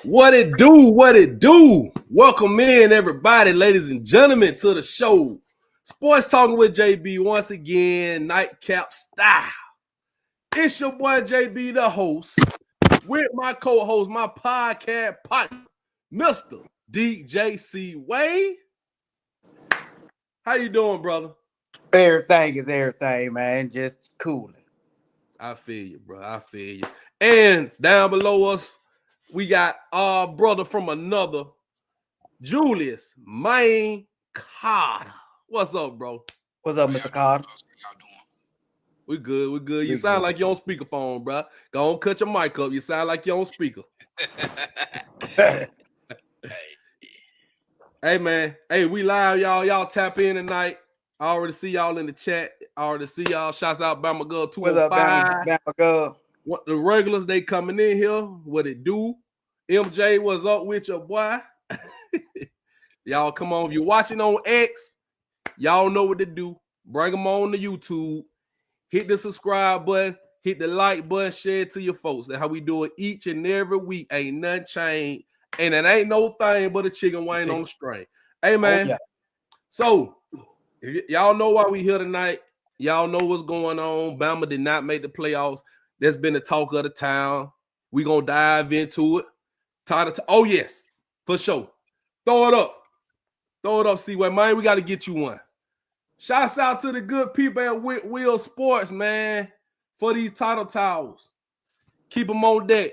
What it do? What it do? Welcome in, everybody, ladies and gentlemen, to the show. Sports Talking with JB once again, nightcap style. It's your boy JB, the host, with my co-host, my podcast partner, Mr. DJC Wade. How you doing, brother? Everything is everything, man. Just cooling. I feel you, bro. I feel you. And down below us, we got our brother from another, Julius Maine Carter. What's up, bro? What's up, Mr. Carter? We good. We good. You sound like you're on speakerphone, bro. Go on, cut your mic up. You sound like you're on speaker. Hey, man. Hey, we live, y'all. Y'all tap in tonight. I already see y'all in the chat. I already see y'all. Shouts out Bama Girl 205. What's up, Bama Girl? What the regulars, they coming in here. What it do? MJ, what's up with your boy? Y'all come on. If you're watching on X, y'all know what to do. Bring them on to YouTube. Hit the subscribe button. Hit the like button. Share it to your folks. That's how we do it each and every week. Ain't nothing changed. And it ain't no thing but a chicken wing on the string. Hey, man. Oh, yeah. So, if y'all know why we here tonight. Y'all know what's going on. Bama did not make the playoffs. That's been the talk of the town. We going to dive into it. Oh, yes. For sure. Throw it up. Throw it up, C-Way. Man, we got to get you one. Shouts out to the good people at Whitwheel Sports, man, for these title towels. Keep them on deck.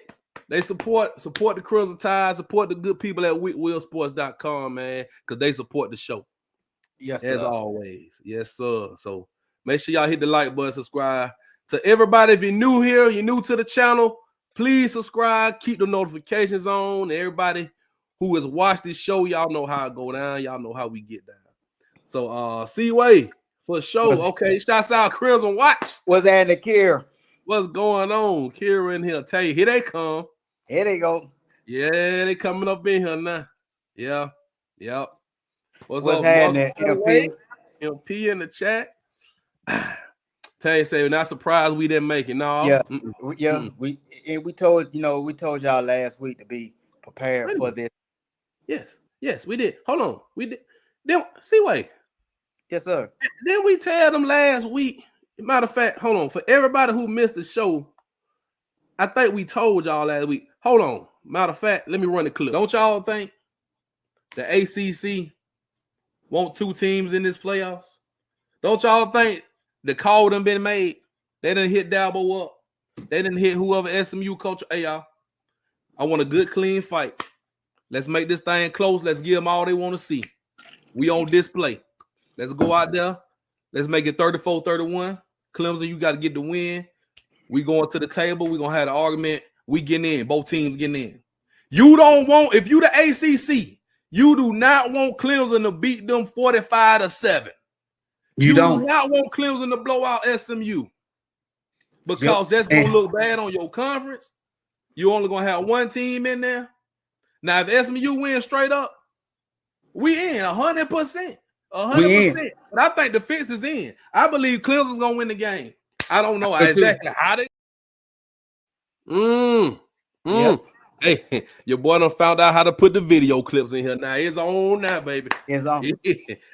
They support the Crimson Tide, support the good people at whitwheelsports.com, man, because they support the show. Yes, as sir. Always. Yes, sir. So make sure y'all hit the like button, subscribe. To everybody, if you're new here, you're new to the channel, please subscribe, keep the notifications on. Everybody who has watched this show, y'all know how it go down. Y'all know how we get down. So, C-Way, for sure. Okay, shouts out Crimson Watch. What's that in the Kier? What's going on? Kira in here. Tell you, here they come. Here they go. Yeah, they coming up in here now. Yeah. Yep. What's happening, LP? LP in the chat. Tay say we're not surprised we didn't make it. No. Yeah. We told y'all last week to be prepared for this. Yes, we did. Hold on. We did. Then C-Way. Yes, sir. Then we tell them last week. Matter of fact, hold on. For everybody who missed the show, I think we told y'all last week. Hold on. Matter of fact, let me run the clip. Don't y'all think the ACC want two teams in this playoffs? Don't y'all think the call done been made? They done hit Dabo up. They done hit whoever SMU coach. Hey, y'all. I want a good, clean fight. Let's make this thing close. Let's give them all they want to see. We on display. Let's go out there. Let's make it 34-31. Clemson, you got to get the win. We going to the table. We going to have the argument. We getting in. Both teams getting in. You don't want, if you the ACC, you do not want Clemson to beat them 45-7. You do not want Clemson to blow out SMU because that's going to look bad on your conference. You only going to have one team in there. Now, if SMU wins straight up, we in 100%. 100%. But I think the fix is in. I believe Clemson's going to win the game. I don't know exactly how they. Hey, your boy done found out how to put the video clips in here. Now it's on now, baby. It's on.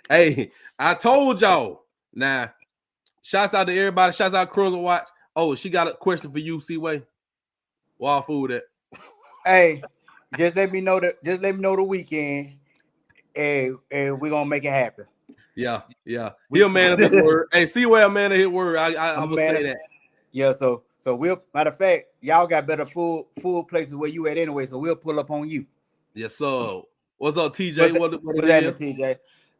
Hey, I told y'all. Now, shouts out to everybody. Shouts out Crimson Watch. Oh, she got a question for you, C-Way. Wild food that. Hey, just let me know the weekend, and we're gonna make it happen. Yeah. He a man of his word. Hey, C-Way a man of his word. I will say that. Yeah, so we'll, matter of fact, y'all got better full places where you at anyway, so we'll pull up on you. Yes, sir. What's up, TJ? What's that, TJ?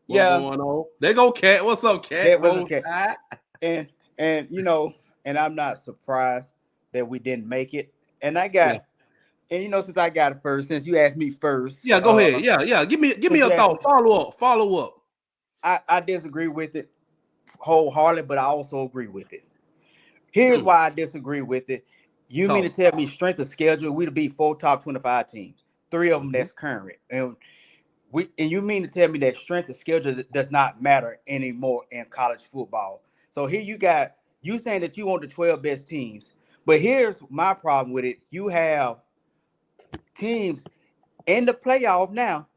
What's going on? There go Cat. What's up, Cat? And and I'm not surprised that we didn't make it. And I got and since I got it first, since you asked me first. Yeah, go ahead. Yeah. Give me your thought. Follow up. I disagree with it wholeheartedly, but I also agree with it. Here's why I disagree with it. You mean to tell me strength of schedule, we'd be 4 top 25 teams, 3 of them that's current. And you mean to tell me that strength of schedule does not matter anymore in college football. So here you saying that you want the 12 best teams. But here's my problem with it. You have teams in the playoff now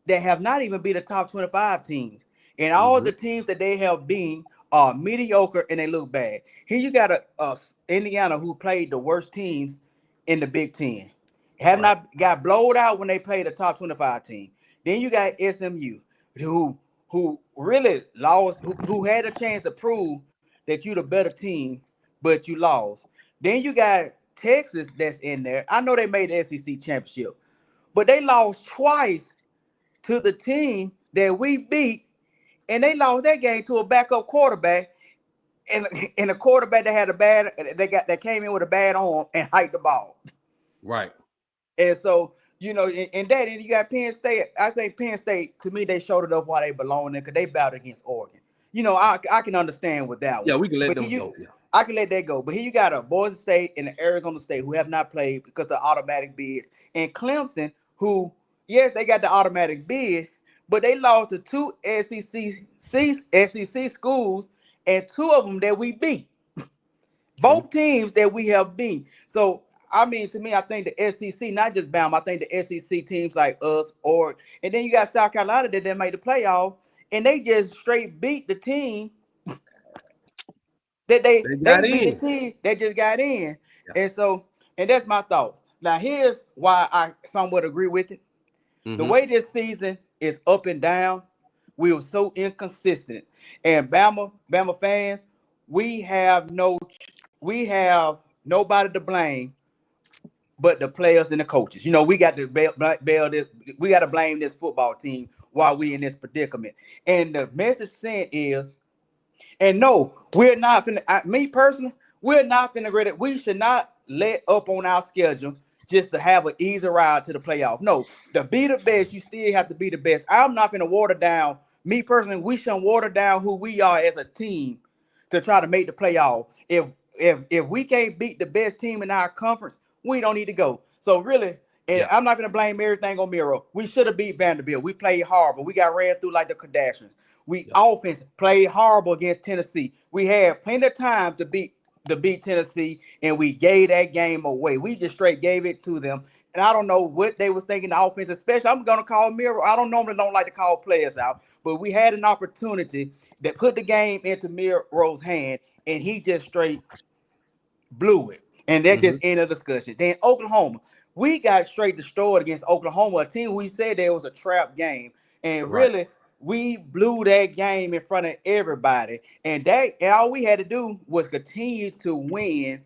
that have not even beat the top 25 teams. And all the teams that they have been are mediocre and they look bad. Here you got a Indiana who played the worst teams in the Big Ten. Have not got blowed out when they played the top 25 team. Then you got SMU who really lost, who had a chance to prove that you're the better team, but you lost. Then you got Texas that's in there. I know they made the SEC championship, but they lost twice to the team that we beat, and they lost that game to a backup quarterback, and a quarterback that had that came in with a bad arm and hiked the ball. Right. And so, you know, and you got Penn State. I think Penn State, to me, they showed it up why they belong there because they battled against Oregon. You know, I can understand with that one. Yeah, we can let them go. Yeah. I can let that go. But here you got a Boise State and an Arizona State who have not played because of automatic bids. And Clemson, who, yes, they got the automatic bid, but they lost to two SEC schools and two of them that we beat. Both teams that we have beat. So, I mean, to me, I think the SEC, not just Bama, I think the SEC teams like us, and then you got South Carolina that didn't make the playoff, and they just straight beat the team that they beat the team that just got in. Yeah. And that's my thoughts. Now, here's why I somewhat agree with it. The way this season is up and down, we were so inconsistent. And Bama fans, we have nobody to blame but the players and the coaches. You know, we got to we got to blame this football team while we in this predicament. And the message sent is, and no, we're not finna, me personally, we're not finna grade it. We should not let up on our schedule just to have an easy ride to the playoff. No, to be the best, you still have to be the best. I'm not finna water down, me personally, we shouldn't water down who we are as a team to try to make the playoff. If we can't beat the best team in our conference, we don't need to go. So really, and I'm not going to blame everything on Miro. We should have beat Vanderbilt. We played horrible. We got ran through like the Kardashians. We offense played horrible against Tennessee. We had plenty of time to beat Tennessee, and we gave that game away. We just straight gave it to them. And I don't know what they was thinking the offense, especially. I'm going to call Miro. I don't like to call players out, but we had an opportunity that put the game into Miro's hand, and he just straight blew it. And that just ended the discussion. Then Oklahoma, we got straight destroyed against Oklahoma, a team we said there was a trap game. And really, we blew that game in front of everybody. And all we had to do was continue to win,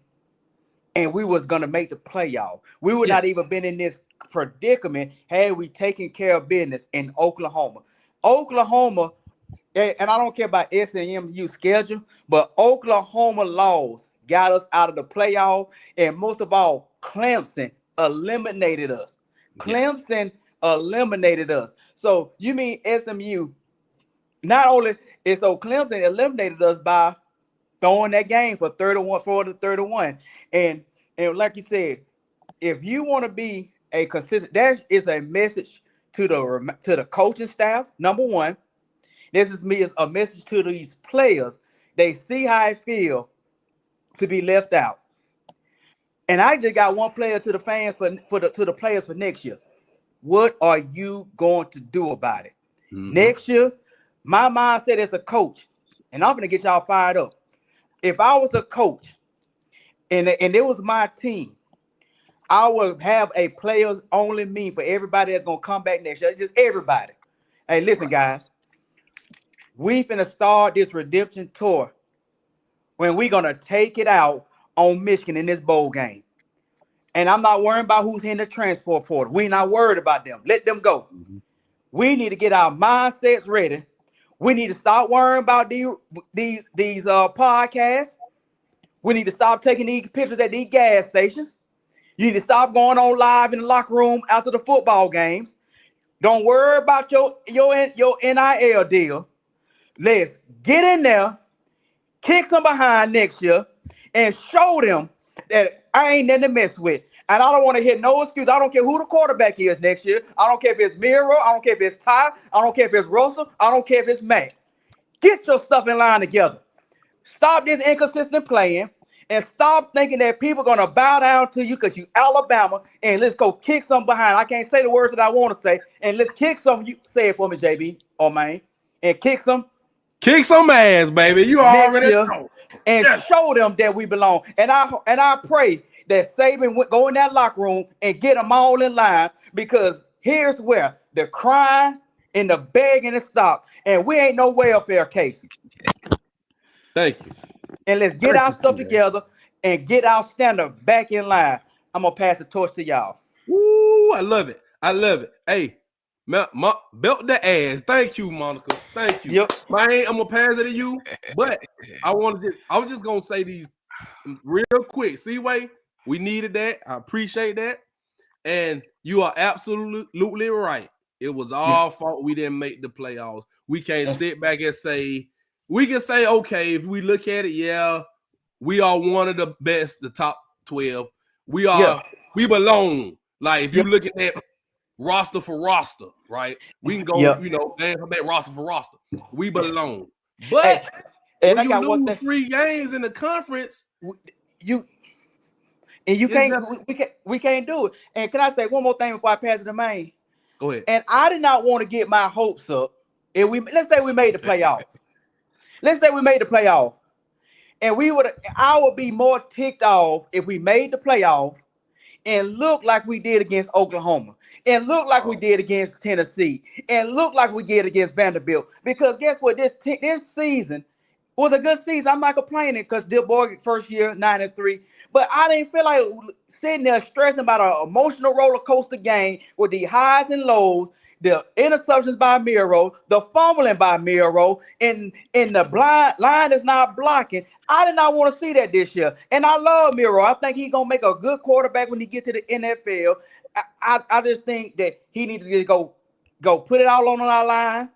and we was going to make the playoff. We would not even been in this predicament had we taken care of business in Oklahoma. Oklahoma, and I don't care about SMU schedule, but Oklahoma lost. Got us out of the playoff, and most of all, Clemson eliminated us. Clemson eliminated us. So you mean SMU? Not only is so Clemson eliminated us by throwing that game for 31. And like you said, if you want to be a consistent, that is a message to the coaching staff. Number one, this is a message to these players. They see how I feel to be left out. And I just got one player to the fans to the players for next year. What are you going to do about it? Next year, my mindset as a coach, and I'm going to get y'all fired up. If I was a coach and it was my team, I would have a players only meeting for everybody that's going to come back next year. Just everybody. Hey, listen, guys. We finna start this redemption tour when we're going to take it out on Michigan in this bowl game. And I'm not worrying about who's in the transport portal. We're not worried about them. Let them go. We need to get our mindsets ready. We need to stop worrying about these podcasts. We need to stop taking these pictures at these gas stations. You need to stop going on live in the locker room after the football games. Don't worry about your NIL deal. Let's get in there, kick some behind next year, and show them that I ain't nothing to mess with. And I don't want to hear no excuse. I don't care who the quarterback is next year. I don't care if it's Miro. I don't care if it's Ty. I don't care if it's Russell. I don't care if it's Mac. Get your stuff in line together. Stop this inconsistent playing and stop thinking that people are gonna bow down to you because you Alabama, and let's go kick some behind. I can't say the words that I want to say, and let's kick some. You say it for me, JB or man, and kick some ass, baby. You next already year, know. and Yes. show them that we belong. And I pray that Saban would go in that locker room and get them all in line, because here's where the crying and the begging is stopped, and we ain't no welfare case. Thank you. And let's get our stuff together and get our standard back in line. I'm gonna pass the torch to y'all. Woo, I love it. I love it. Hey, belt the ass. Thank you, Monica. Thank you. Yep. Man, I'm gonna pass it to you. But I was just gonna say these real quick. Seaway, we needed that. I appreciate that. And you are absolutely right. It was our fault we didn't make the playoffs. We can't sit back and say, we can say, okay, if we look at it, yeah, we are one of the best, the top 12. We belong. Like, if you look at that roster for roster, right? We can go, that roster for roster. We belong. But and when I you got lose 3 games in the conference, you can't do it. And can I say one more thing before I pass it to Maine? Go ahead. And I did not want to get my hopes up. If let's say we made the playoff. Let's say we made the playoff. And I would be more ticked off if we made the playoff and look like we did against Oklahoma, and look like we did against Tennessee, and look like we did against Vanderbilt. Because guess what? This season was a good season. I'm not complaining, because Dill Boy first year 9-3. But I didn't feel like sitting there stressing about an emotional roller coaster game with the highs and lows, the interceptions by Miro, the fumbling by Miro, and the blind line is not blocking. I did not want to see that this year. And I love Miro. I think he's going to make a good quarterback when he gets to the NFL. I just think that he needs to go put it all on our line,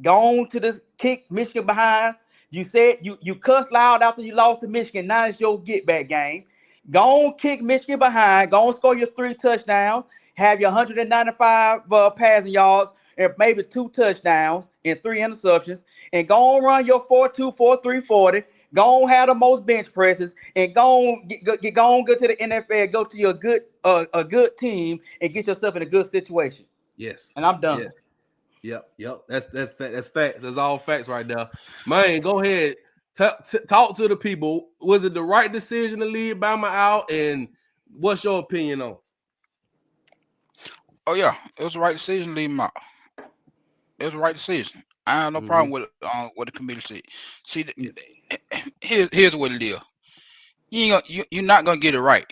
go on to this kick Michigan behind. You said you cussed loud after you lost to Michigan. Now it's your get back game. Go on, kick Michigan behind. Go on, score your 3 touchdowns. Have your 195 passing yards and maybe 2 touchdowns and 3 interceptions. And go on, run your 4.2, 4.3 40. Go on, have the most bench presses, and go on to the NFL. Go to your a good team and get yourself in a good situation. Yes. And I'm done. Yep. That's facts. That's all facts right there. Man, go ahead. Talk to the people. Was it the right decision to leave Bama out? And what's your opinion on? Oh yeah, it was the right decision to leave him out. It was the right decision. I have no problem with what the committee said. See, here's what it is. You're not gonna get it right.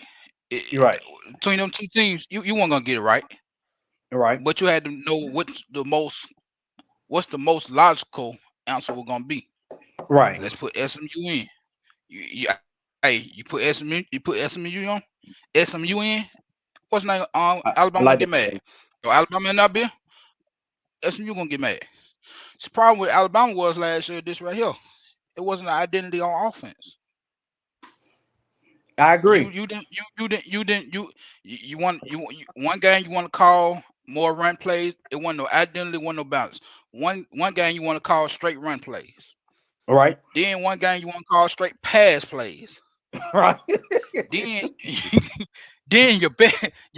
You're right. Between them 2 teams, you weren't gonna get it right. Right. But you had to know what's the most logical answer was gonna be. Right. Let's put SMU in. You put SMU on. SMU in. What's name? Alabama like get mad. So Alabama not be. SMU gonna get mad. The problem with Alabama was last year. This right here, it wasn't an identity on offense. I agree. You one game you want to call more run plays. It wasn't no identity, wasn't no balance. One game you want to call straight run plays. Right. Then one game you want to call straight pass plays. Right. Then your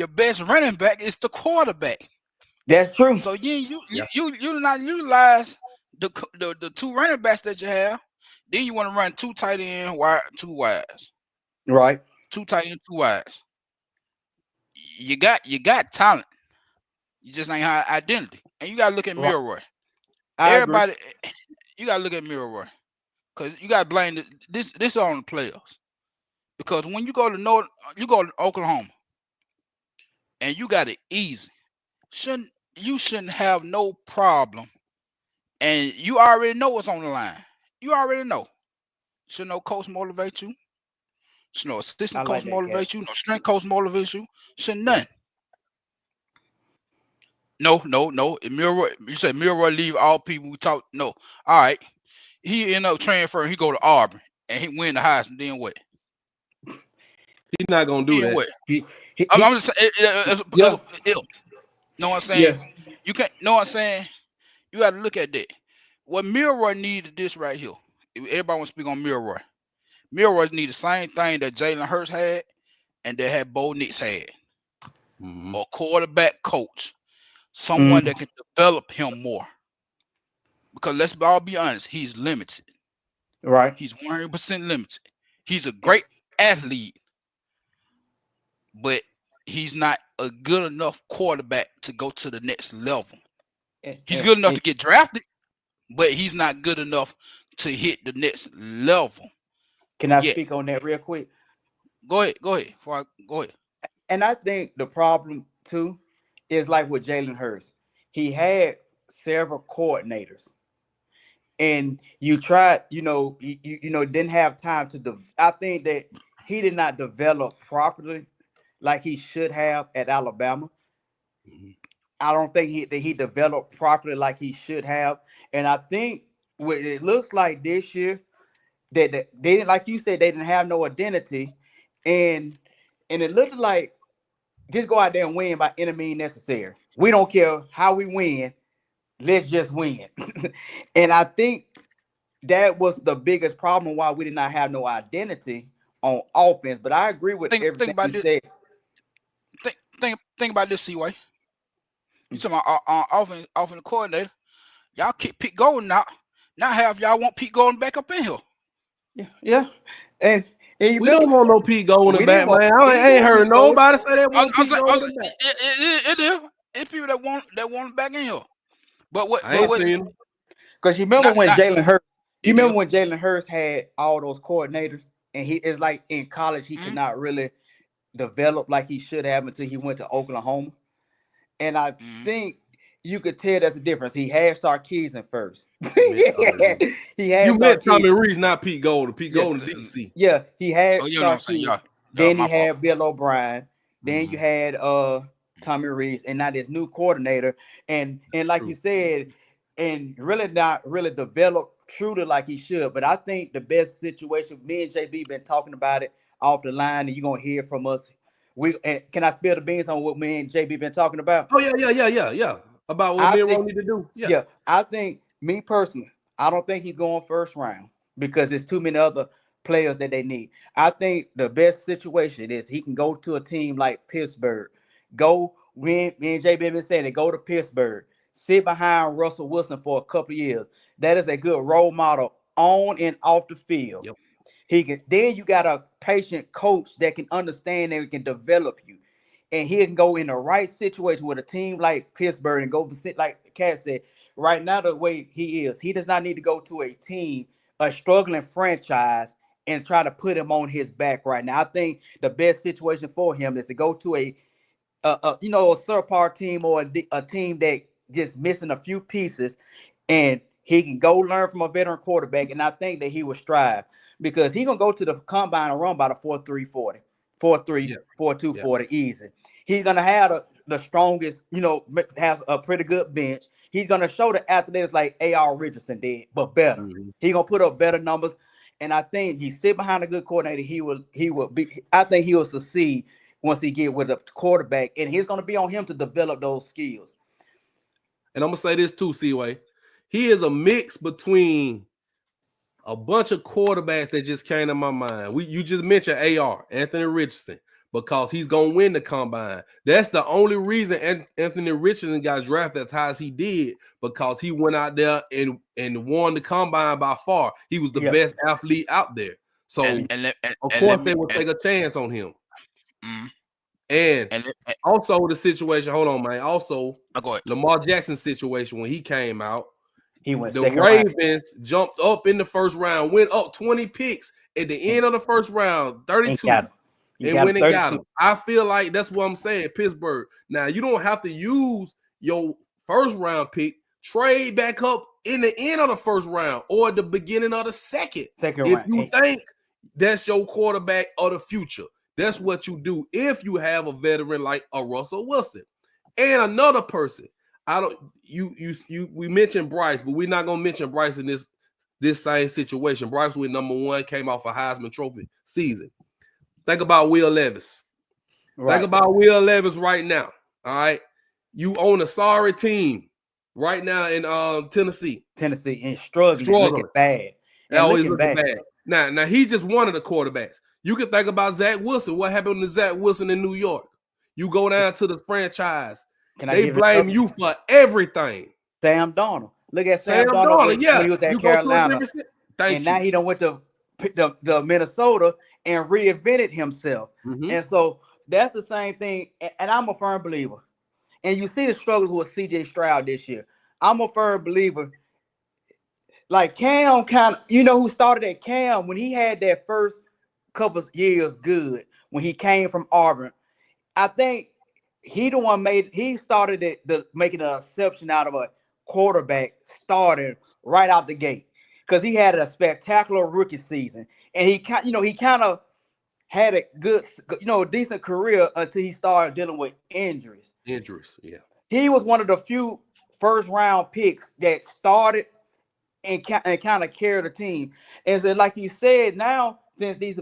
best running back is the quarterback. That's true. So you not utilize the 2 running backs that you have. Then you want to run 2 tight end, 2 wides. Right. 2 tight end, 2 wides. You got talent. You just ain't have identity. And you gotta look at Milroy. Everybody, you gotta look at Milroy. Because you gotta blame this on the players. Because when you go to Oklahoma and you got it easy, you shouldn't have no problem. And you already know what's on the line. You already know. Should no coach motivate you. Should no assistant coach motivate you. No strength coach motivate you. Should none. No. Milroy, you said Milroy leave all people we talk. No. All right. He end up transferring. He go to Auburn and he win the Heisman. Then what? He's not gonna do that. What? I'm just saying. Know what I'm saying? Yeah. You can't. Know what I'm saying? You got to look at that. What Milroy needed this right here. Everybody want to speak on Milroy. Milroy need the same thing that Jalen Hurts had and that had Bo Nix had. A quarterback coach, someone that can develop him more. Because let's all be honest, he's limited. Right. He's 100% limited. He's a great athlete, but he's not a good enough quarterback to go to the next level. He's good enough to get drafted, but he's not good enough to hit the next level. Can I speak on that real quick? Go ahead. Go ahead. And I think the problem too is like with Jalen Hurts. He had several coordinators, and you tried, you didn't have time to. I think that he did not develop properly like he should have at Alabama. I don't think he developed properly like he should have, and I think what it looks like this year that they didn't, like you said, they didn't have no identity, and it looked like just go out there and win by any means necessary. We don't care how we win, let's just win. And I think that was the biggest problem why we did not have no identity on offense. But I agree with everything you said. Think about this, C-Way. You talking about offensive coordinator. Y'all kick Pete Golden out. Now have y'all want Pete Golden back up in here. Yeah. And we don't want no Pete Golden back, man. I ain't heard nobody say that want Pete Golden back. It is. It's people that want him back in here. But what? I ain't seen him. Because you remember when Jalen Hurts? You remember when Jalen Hurts had all those coordinators, and he is like in college he could not really develop like he should have until he went to Oklahoma. And I think you could tell that's the difference. He had Sarkisian first. He had. You meant Tommy Reese, not Pete Golden. Pete Golden, DC. Yeah, he had Sarkisian. Then he had Bill O'Brien. Then you had Tommy Reese, and now this new coordinator. And like you said, and really not really developed truly like he should. But I think the best situation, me and JB been talking about it off the line, and you're gonna hear from us. Can I spill the beans on what me and JB been talking about? Oh yeah. About what me and Ron need to do. Yeah, I think me personally, I don't think he's going first round because there's too many other players that they need. I think the best situation is he can go to a team like Pittsburgh. Me and JB been saying it, go to Pittsburgh, sit behind Russell Wilson for a couple of years. That is a good role model on and off the field. Yep. Then you got a patient coach that can understand and can develop you. And he can go in the right situation with a team like Pittsburgh and go sit like Kat said. Right now, the way he does not need to go to a team, a struggling franchise, and try to put him on his back right now. I think the best situation for him is to go to a subpar team or a team that just missing a few pieces, and he can go learn from a veteran quarterback. And I think that he will strive because he's gonna go to the combine and run by the 4.3 40, 4.3, 4.2 40 easy. He's gonna have the strongest, have a pretty good bench. He's gonna show the athletes like A.R. Richardson did, but better. He's gonna put up better numbers, and I think he sit behind a good coordinator. He will be. I think he will succeed once he get with a quarterback, and he's gonna be on him to develop those skills. And I'm gonna say this too, C-Way. He is a mix between a bunch of quarterbacks that just came to my mind. You just mentioned A.R. Anthony Richardson. Because he's gonna win the combine. That's the only reason Anthony Richardson got drafted as high as he did, because he went out there and won the combine by far. He was the best athlete out there. So of course they would take a chance on him. And also the situation, hold on, man. Also, Lamar Jackson's situation when he came out, he went the Ravens jumped up in the first round, went up 20 picks at the end of the first round, 32. And when they got him, I feel like that's what I'm saying. Pittsburgh. Now you don't have to use your first round pick. Trade back up in the end of the first round or the beginning of the second round. If you think that's your quarterback of the future, that's what you do. If you have a veteran like a Russell Wilson and another person, we mentioned Bryce, but we're not gonna mention Bryce in this same situation. Bryce went #1, came off a Heisman Trophy season. Think about Will Levis. Right. Think about Will Levis right now. All right. You own a sorry team right now in Tennessee. And struggling. Looking bad. Always looking bad. Now he's just one of the quarterbacks. You can think about Zach Wilson. What happened to Zach Wilson in New York? You go down to the franchise. They blame you for everything. Sam Darnold. Look at Sam Darnold when he was at Carolina. And now he done went to the Minnesota and reinvented himself. And so that's the same thing. And I'm a firm believer. And you see the struggles with CJ Stroud this year. I'm a firm believer. Like Cam who started at Cam when he had that first couple of years good when he came from Auburn. I think he started making an exception out of a quarterback starting right out the gate because he had a spectacular rookie season and he kind of had a good, decent career until he started dealing with injuries. Yeah. He was one of the few first round picks that started and kind of carried the team. And so, like you said, now since these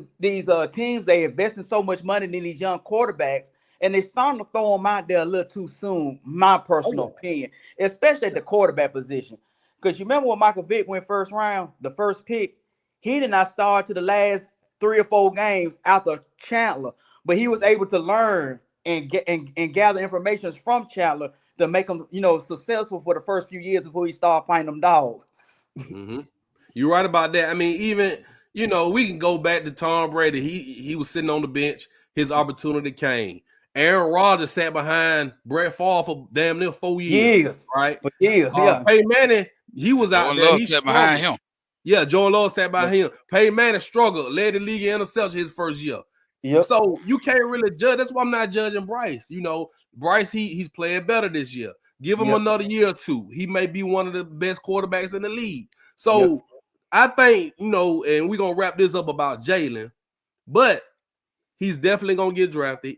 teams they investing so much money in these young quarterbacks, and they starting to throw them out there a little too soon. My personal opinion, especially at the quarterback position, because you remember when Michael Vick went first round, the first pick, he did not start to the last 3 or 4 games after Chandler, but he was able to learn and gather information from Chandler to make him, successful for the first few years before he started fighting them dogs. You're right about that. I mean, even we can go back to Tom Brady. He was sitting on the bench. His opportunity came. Aaron Rodgers sat behind Brett Favre for damn near 4 years. Right? For years, Peyton Manning, he was out there. He sat behind him. Yeah, Jordan Love sat behind him. Peyton Manning struggled, led the league in interception his first year. Yep. So you can't really judge. That's why I'm not judging Bryce. Bryce, he's playing better this year. Give him another year or two. He may be one of the best quarterbacks in the league. So I think, and we're going to wrap this up about Jalen, but he's definitely going to get drafted.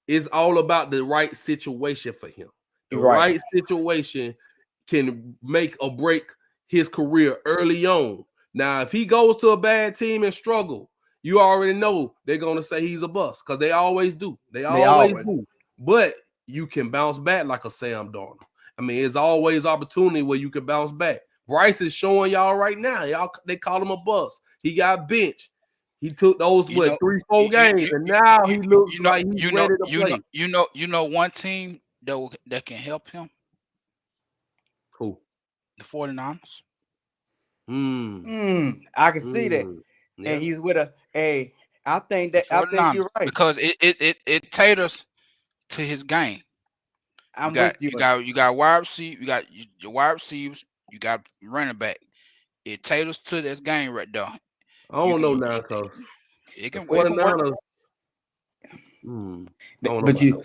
It's all about the right situation for him. The right situation can make or break his career early on. Now, if he goes to a bad team and struggle, you already know they're going to say he's a bust because they always do. They always do. But you can bounce back like a Sam Darnold. I mean, there's always opportunity where you can bounce back. Bryce is showing y'all right now. They call him a bust. He got benched. He took those 3-4 games, and now he looks like he's ready to play. You know one team that can help him. Who? The 49ers. I can see that. Yeah. And he's with I think you're right. Because it caters to his game. I'm with you. You got wide receiver, you got your wide receivers, you got running back. It caters to this game right there. I don't know now, cause it can work. But you,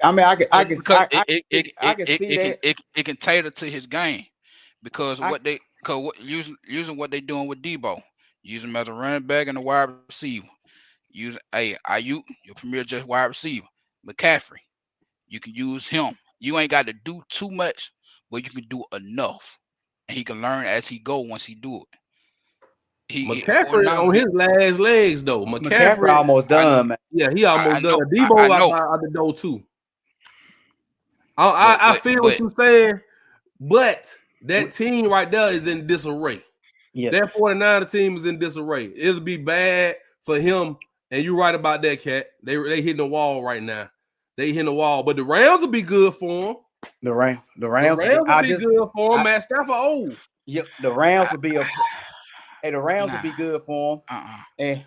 I mean, I can see that. It can tailor to his game because using what they doing with Debo, using him as a running back and a wide receiver, using Ayuk, your premier just wide receiver, McCaffrey, you can use him. You ain't got to do too much, but you can do enough, and he can learn as he go once he do it. McCaffrey on his last legs though. McCaffrey almost done, man. Yeah, he almost done. Debo out the door too. I feel what you're saying, but that team right there is in disarray. Yeah, that 49er team is in disarray. It'll be bad for him, and you're right about that, Cat. They hitting the wall right now. They hitting the wall, but the Rams will be good for him. The Rams will be good for him. Matt Stafford old. Yep, the Rams will be the Rams will be good for him.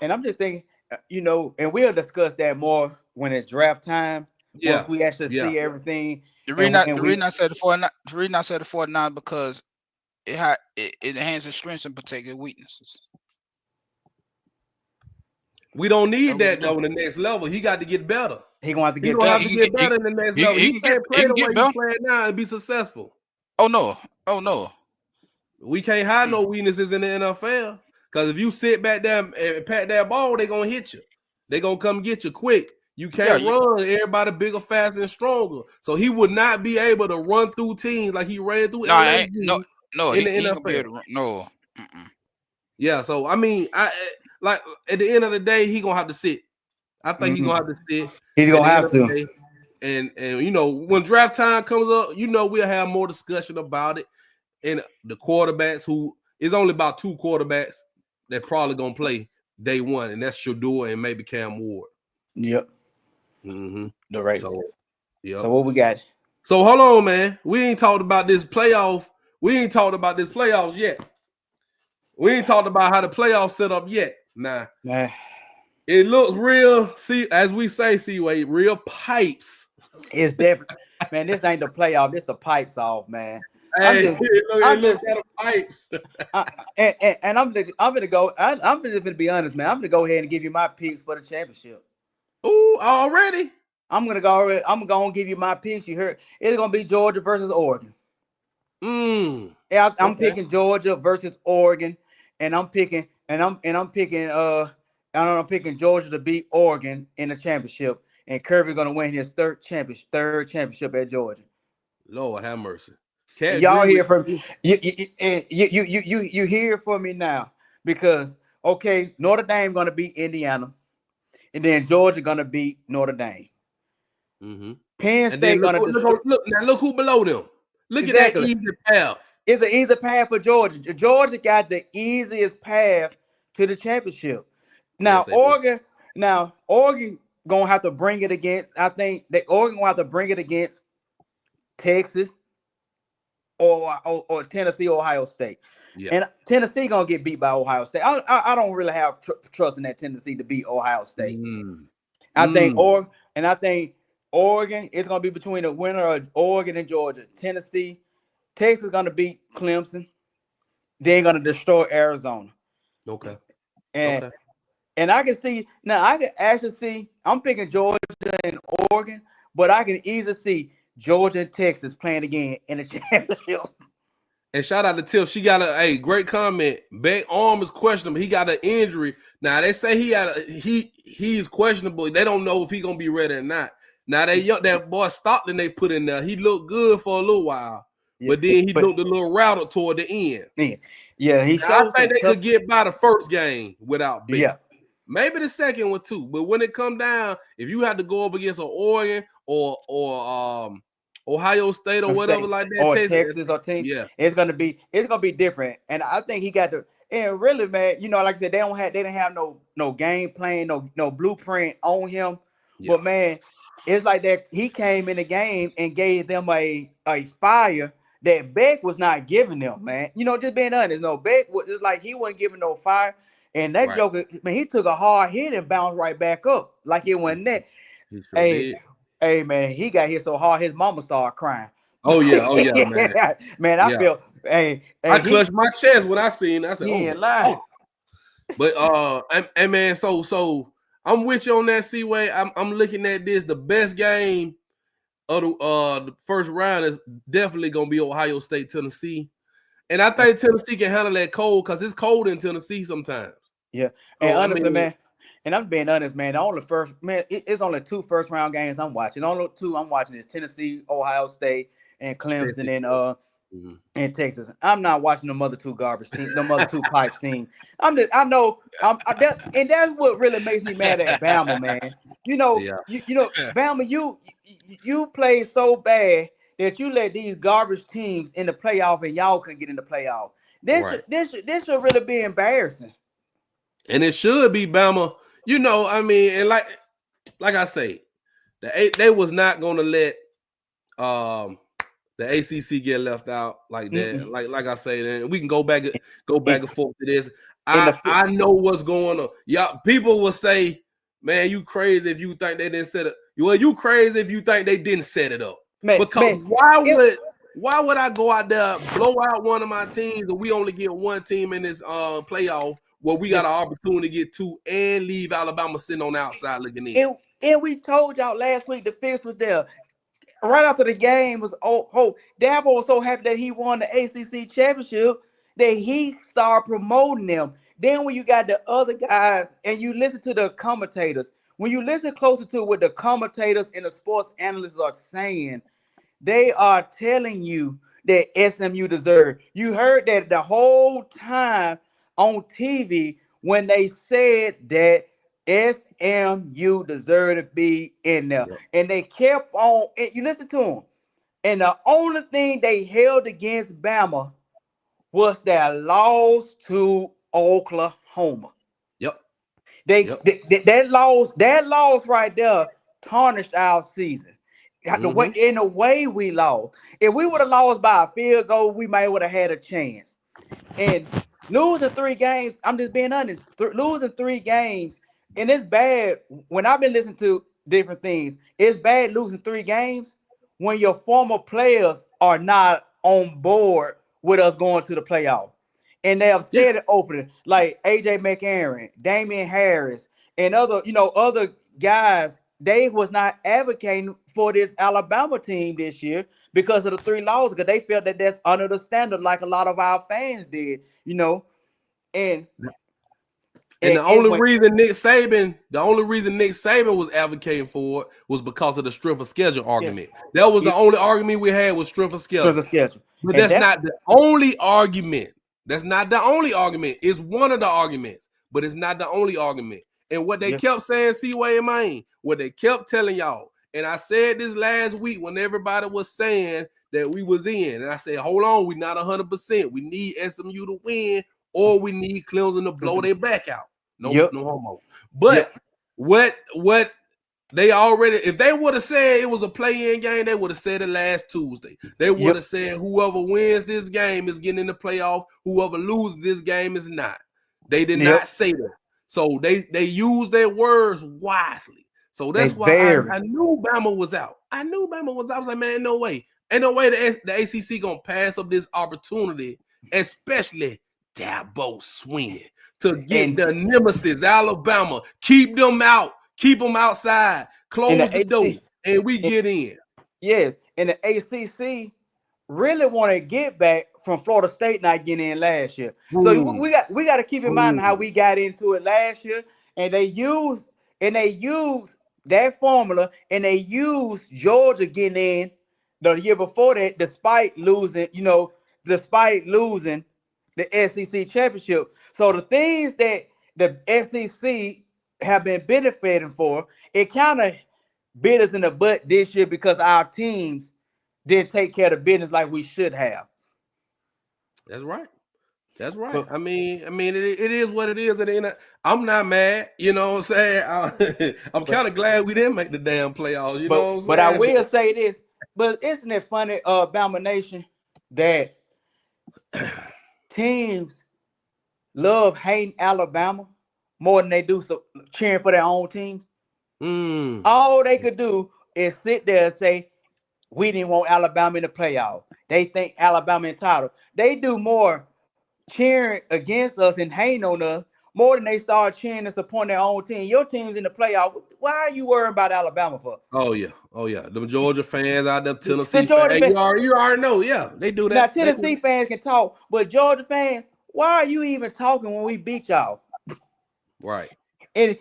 And I'm just thinking, and we'll discuss that more when it's draft time. Yeah, once we actually see everything. The reason I said the 49 because it enhances strengths and protects weaknesses. We don't need that though in the next level. He got to get better. He gonna have to get better in the next level. He can't play the way he's playing now and be successful. Oh no. We can't hide no weaknesses in the NFL. Because if you sit back there and pat that ball, they're gonna hit you. They're gonna come get you quick. You can't run. Everybody bigger, faster, and stronger. So he would not be able to run through teams like he ran through. No, in the NFL. No. Yeah. So I mean, like at the end of the day, he gonna have to sit. I think he's gonna have to sit. He's gonna have to. And when draft time comes up, we'll have more discussion about it. And the quarterbacks, who is only about 2 quarterbacks that probably gonna play day one, and that's Shedeur and maybe Cam Ward. Yep. Mm-hmm. The right. So, yep. So what we got? So hold on, man. We ain't talked about this playoff. We ain't talked about this playoffs yet. We ain't talked about how the playoffs set up yet. Nah. It looks real. See, as we say, C-Way, real pipes. It's different, man. This ain't the playoff. This the pipes off, man. Hey, it looks at the pipes. And I'm gonna go. I'm just gonna be honest, man. I'm gonna go ahead and give you my picks for the championship. Ooh, already? I'm gonna give you my picks. You heard? It's gonna be Georgia versus Oregon. Yeah, I'm picking Georgia versus Oregon, and I'm picking Georgia to beat Oregon in the championship, and Kirby gonna win his third championship at Georgia. Lord have mercy. Y'all hear from you hear from me now, because okay, Notre Dame gonna beat Indiana, and then Georgia gonna beat Notre Dame. Mm-hmm. Penn State look who below them. Look at that easy path. It's an easy path for Georgia. Georgia got the easiest path to the championship. Now, yes, Oregon gonna have to bring it against. I think that Oregon gonna have to bring it against Texas or Tennessee, or Ohio State. Yeah. And Tennessee gonna get beat by Ohio State. I don't really have trust in that Tennessee to beat Ohio State. I think Oregon is gonna be between the winner of Oregon and Georgia. Texas gonna beat Clemson. They're gonna destroy Arizona. Okay. And I can see now. I can actually see. I'm picking Georgia and Oregon, but I can easily see Georgia and Texas playing again in the championship. And shout out to Tiff. She got a great comment. Beck arm is questionable. He got an injury. Now they say he's questionable. They don't know if he's gonna be ready or not. Now that boy Stockton they put in there. He looked good for a little while, but then he looked a little rattled toward the end. Yeah, I think they could get by the first game without Beck. Yeah. Maybe the second one too. But when it come down, if you have to go up against an Oregon or Ohio State or whatever like that, or Texas or team, it's gonna be different. And I think he got the and really, man, like I said, they didn't have no game plan, no blueprint on him. Yeah. But man, it's like that he came in the game and gave them a fire that Beck was not giving them, man. Just being honest, Beck was just like he wasn't giving no fire. And that joker, man, he took a hard hit and bounced right back up like it wasn't that. Hey, man, he got hit so hard his mama started crying. Oh yeah, man. Man, I feel. I clutched my chest when I seen. I said, "Oh." But and man, so I'm with you on that. C-Way. I'm looking at this. The best game of the first round is definitely gonna be Ohio State, Tennessee. And I think Tennessee can handle that cold because it's cold in Tennessee sometimes. Yeah. And honestly, man, and I'm being honest, man, it's only 2 first round games I'm watching. The only 2 I'm watching is Tennessee, Ohio State, and Clemson and Texas. I'm not watching them other 2 garbage teams, them other 2 pipe teams. And that's what really makes me mad at Bama, man. Bama, you played so bad that you let these garbage teams in the playoff and y'all couldn't get in the playoff. This should really be embarrassing. And it should be Bama. And like I say, they was not gonna let the ACC get left out like that. Mm-hmm. Like I say, and we can go back and forth to this. I know what's going on. Y'all, people will say, "Man, you crazy if you think they didn't set it." Well, you crazy if you think they didn't set it up. Why would I go out there, blow out one of my teams, and we only get 1 team in this playoff where we got an opportunity to get 2 and leave Alabama sitting on the outside looking in? And we told y'all last week the fix was there. Right after the game was Dabo was so happy that he won the ACC championship that he started promoting them. Then when you got the other guys and you listen to the commentators, when you listen closer to what the commentators and the sports analysts are saying, they are telling you that SMU deserve. You heard that the whole time on TV when they said that SMU deserved to be in there. Yeah. And they kept on, you listen to them. And the only thing they held against Bama was their loss to Oklahoma. Homer. Yep. That loss right there tarnished our season. In the way we lost. If we would have lost by a field goal, we might would have had a chance. And losing 3 games, I'm just being honest. Losing 3 games, and it's bad. When I've been listening to different things, it's bad losing 3 games when your former players are not on board with us going to the playoff. And they have said it openly, like AJ McCarron, Damian Harris, and other guys. They was not advocating for this Alabama team this year because of the 3 losses, because they felt that that's under the standard, like a lot of our fans did, And the only reason Nick Saban was advocating for it was because of the strength of schedule argument. That was the only argument we had was strength of schedule. But that's not the only argument. That's not the only argument. It's one of the arguments, but it's not the only argument. And what they kept saying, Seaway and Maine, what they kept telling y'all, and I said this last week when everybody was saying that we was in, and I said, hold on, we're not 100%. We need SMU to win, or we need Clemson to blow their back out. No homo. But what they already, if they would have said it was a play-in game, they would have said it last Tuesday. They would have said whoever wins this game is getting in the playoff. Whoever loses this game is not. They did not say that. So they used their words wisely. So that's why I knew Bama was out. I was like, man, no way. Ain't no way the ACC going to pass up this opportunity, especially Dabo swinging to get the nemesis, Alabama. Keep them out. Keep them outside. Close the door, and we get in. Yes, and the ACC really want to get back from Florida State not getting in last year. So we got to keep in mind how we got into it last year, and they used that formula, and they used Georgia getting in the year before that, despite losing the SEC championship. So the things that the SEC have been benefiting for, it kind of bit us in the butt this year because our teams didn't take care of the business like we should have. That's right. That's right. I mean, it is what it is. I'm not mad. You know what I'm saying? I'm kind of glad we didn't make the damn playoffs. You know what I'm saying? But I will say this. But isn't it funny, Bama Nation, that teams love hating Alabama more than they do cheering for their own teams? All they could do is sit there and say, we didn't want Alabama in the playoff. They think Alabama entitled. They do more cheering against us and hating on us more than they start cheering and supporting their own team. Your team's in the playoff. Why are you worrying about Alabama for? Oh yeah. The Georgia fans out there, Tennessee fans. You already know. Yeah, they do that. Now Tennessee fans can talk, but Georgia fans, why are you even talking when we beat y'all? Right. And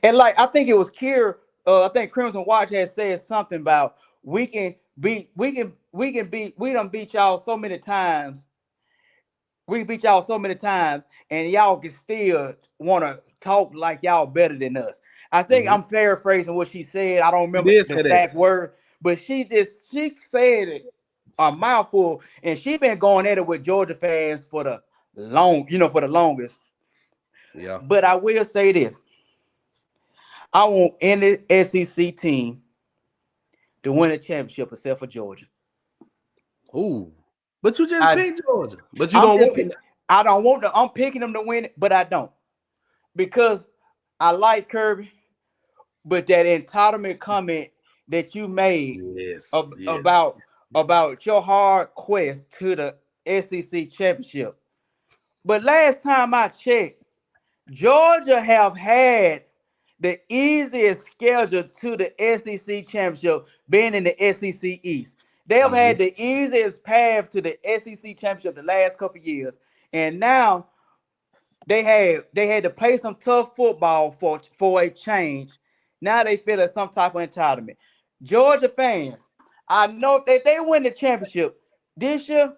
like I think it was Kier. I think Crimson Watch had said something about we done beat y'all so many times. We beat y'all so many times, and y'all can still want to talk like y'all better than us. I think I'm paraphrasing what she said. I don't remember the exact word, but she said it a mouthful, and she been going at it with Georgia fans for the longest. Yeah. But I will say this. I want any SEC team to win a championship except for Georgia. Ooh. But you just picked Georgia. But you don't want it. I don't want them. I'm picking them to win it, but I don't. Because I like Kirby, but that entitlement comment that you made about your hard quest to the SEC championship. But last time I checked, Georgia have had the easiest schedule to the SEC championship, being in the SEC East. They have had the easiest path to the SEC championship the last couple of years, and now they had to play some tough football for a change. Now they feel some type of entitlement. Georgia fans, I know that they win the championship this year,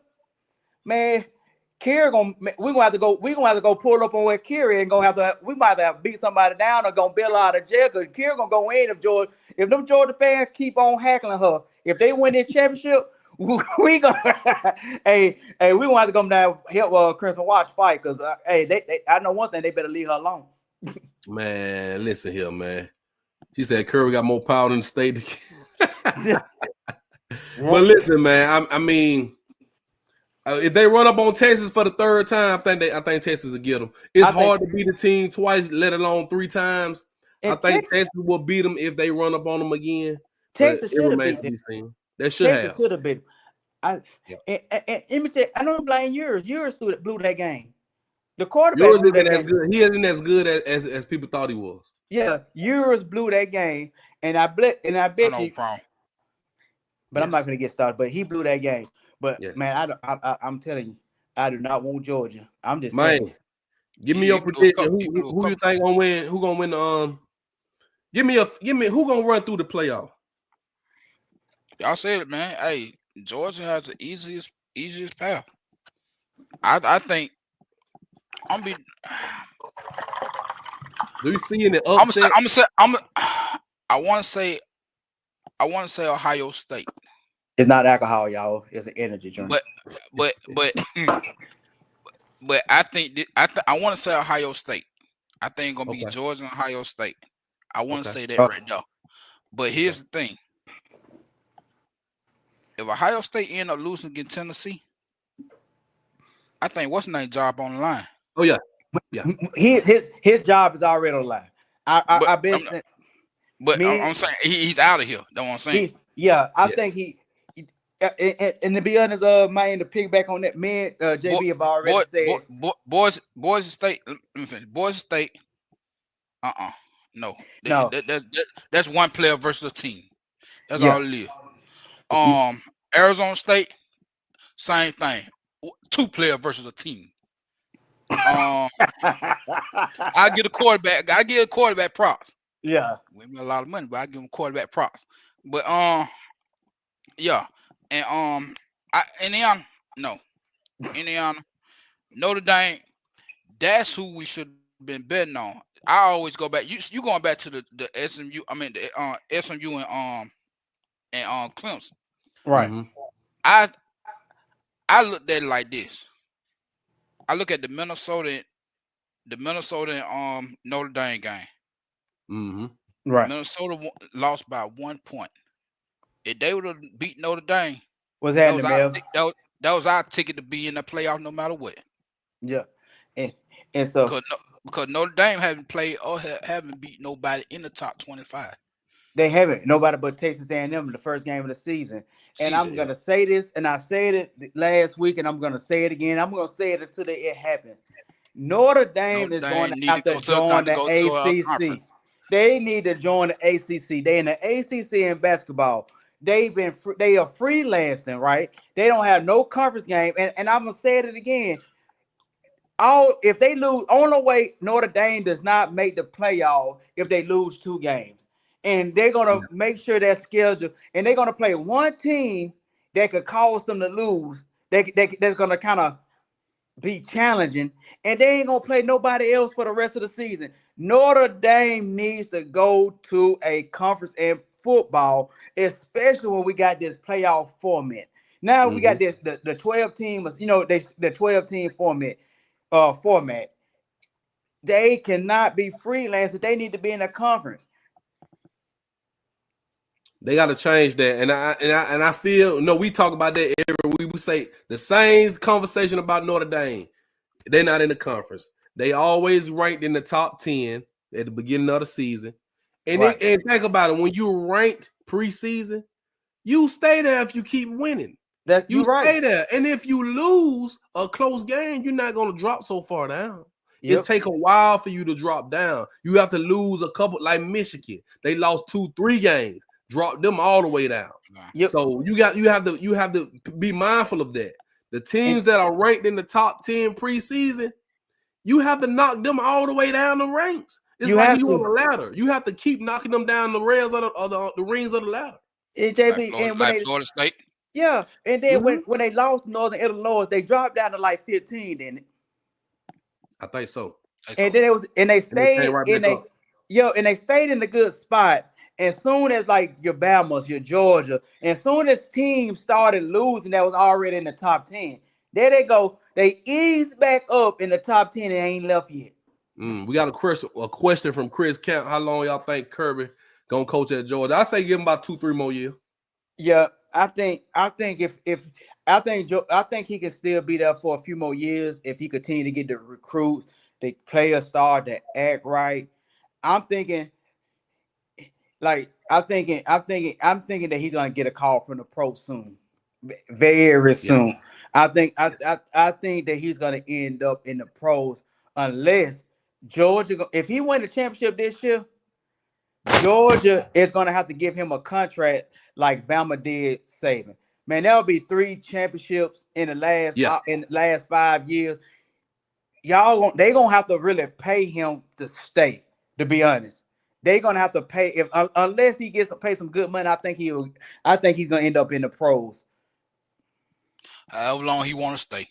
man. We're gonna have to go pull up on where Kerry and we might have to beat somebody down or gonna bail out of jail because Kerry gonna go in if them Georgia fans keep on heckling her. If they win this championship, we gonna hey, we gonna have to come down help Crimson Watch fight because they I know one thing, they better leave her alone. Man, listen here, man. She said Curry got more power than the state. But listen, man, I mean, if they run up on Texas for the third time, I think Texas will get them. It's hard to beat a team twice, let alone 3 times. I think Texas will beat them if they run up on them again. Texas should have beat them. They should have. Texas should have beat them. And let me tell you, I don't blame yours. Yours blew that game. The quarterback yours isn't as good. He isn't as good as people thought he was. Yeah, yours blew that game, and I bet you. Problem. But I'm not going to get started. But he blew that game. But man, I'm telling you, I do not want Georgia. I'm just saying. Give me your prediction. Who you think gonna win? Who gonna win? Give me who gonna run through the playoff? Y'all said it, man. Hey, Georgia has the easiest path. I think I'm be. Do you see any upset? I want to say Ohio State. It's not alcohol, y'all. It's an energy drink. But I think I want to say Ohio State. I think it's gonna be Georgia and Ohio State. I want to say that right now. But here's the thing: if Ohio State end up losing against Tennessee, I think what's name job on the line. Oh yeah. His job is already on the line. I've been saying. But I'm saying he's out of here. That's what I'm saying. I think he. And to be honest, man, to piggyback on that, man, JB have already said. Boise State. Boise State. No. That's one player versus a team. That's all it is. Arizona State, same thing. 2 player versus a team. I get a quarterback. I give a quarterback props. Yeah, we made a lot of money, but I give him quarterback props. But yeah, and Indiana, Notre Dame. That's who we should have been betting on. I always go back. You going back to the SMU? I mean the SMU and Clemson. Right. Mm-hmm. I looked at it like this. I look at the Minnesota and Notre Dame game. Mm-hmm. Right. Minnesota lost by 1 point. If they would have beat Notre Dame, that was our ticket to be in the playoff no matter what. Yeah, and so because Notre Dame haven't played or haven't beat nobody in the top 25. They haven't. Nobody but Texas A&M in the first game of the season. And I'm going to say this, and I said it last week, and I'm going to say it again. I'm going to say it until it happens. Notre Dame is going to have to join the ACC. They need to join the ACC. They in the ACC in basketball. They are freelancing, right? They don't have no conference game. And I'm going to say it again. If they lose, only way Notre Dame does not make the playoff if they lose 2 games. And they're going to make sure that schedule, and they're going to play one team that could cause them to lose. That's going to kind of be challenging, and they ain't going to play nobody else for the rest of the season. Notre Dame needs to go to a conference in football, especially when we got this playoff format. Now we got this the 12 teams, the 12 team format. They cannot be freelancers. They need to be in a conference. They got to change that, and I feel we talk about that every week. We say the same conversation about Notre Dame. They're not in the conference. They always ranked in the top 10 at the beginning of the season, and think about it. When you ranked preseason, you stay there if you keep winning. You stay there, and if you lose a close game, you're not going to drop so far down. It's take a while for you to drop down. You have to lose a couple, like Michigan. They lost 2-3 games. Drop them all the way down. So you have to be mindful of that. The teams that are ranked in the top 10 preseason, you have to knock them all the way down the ranks. It's like you on a ladder. You have to keep knocking them down the rails of the rings of the ladder. Like Florida State. Yeah, and then when they lost Northern Illinois, they dropped down to like 15, didn't it? I think so. And then they stayed in the good spot. as soon as like your Bama's, your Georgia, as soon as teams started losing that was already in the top 10, there they go. They ease back up in the top 10 and ain't left yet. We got a question from Chris Camp. How long y'all think Kirby gonna coach at Georgia? I say give him about 2-3 more years. Yeah, I think he can still be there for a few more years if he continue to get the recruits, the players start to act right. I'm thinking that he's gonna get a call from the pro soon, very soon. Yeah. I think that he's gonna end up in the pros unless Georgia. If he win the championship this year, Georgia is gonna have to give him a contract like Bama did Saban. Man, that'll be 3 championships in the last 5 years. They gonna have to really pay him to stay. To be honest, they're gonna have to pay unless he gets to pay some good money. I think he's gonna end up in the pros. However long he want to stay.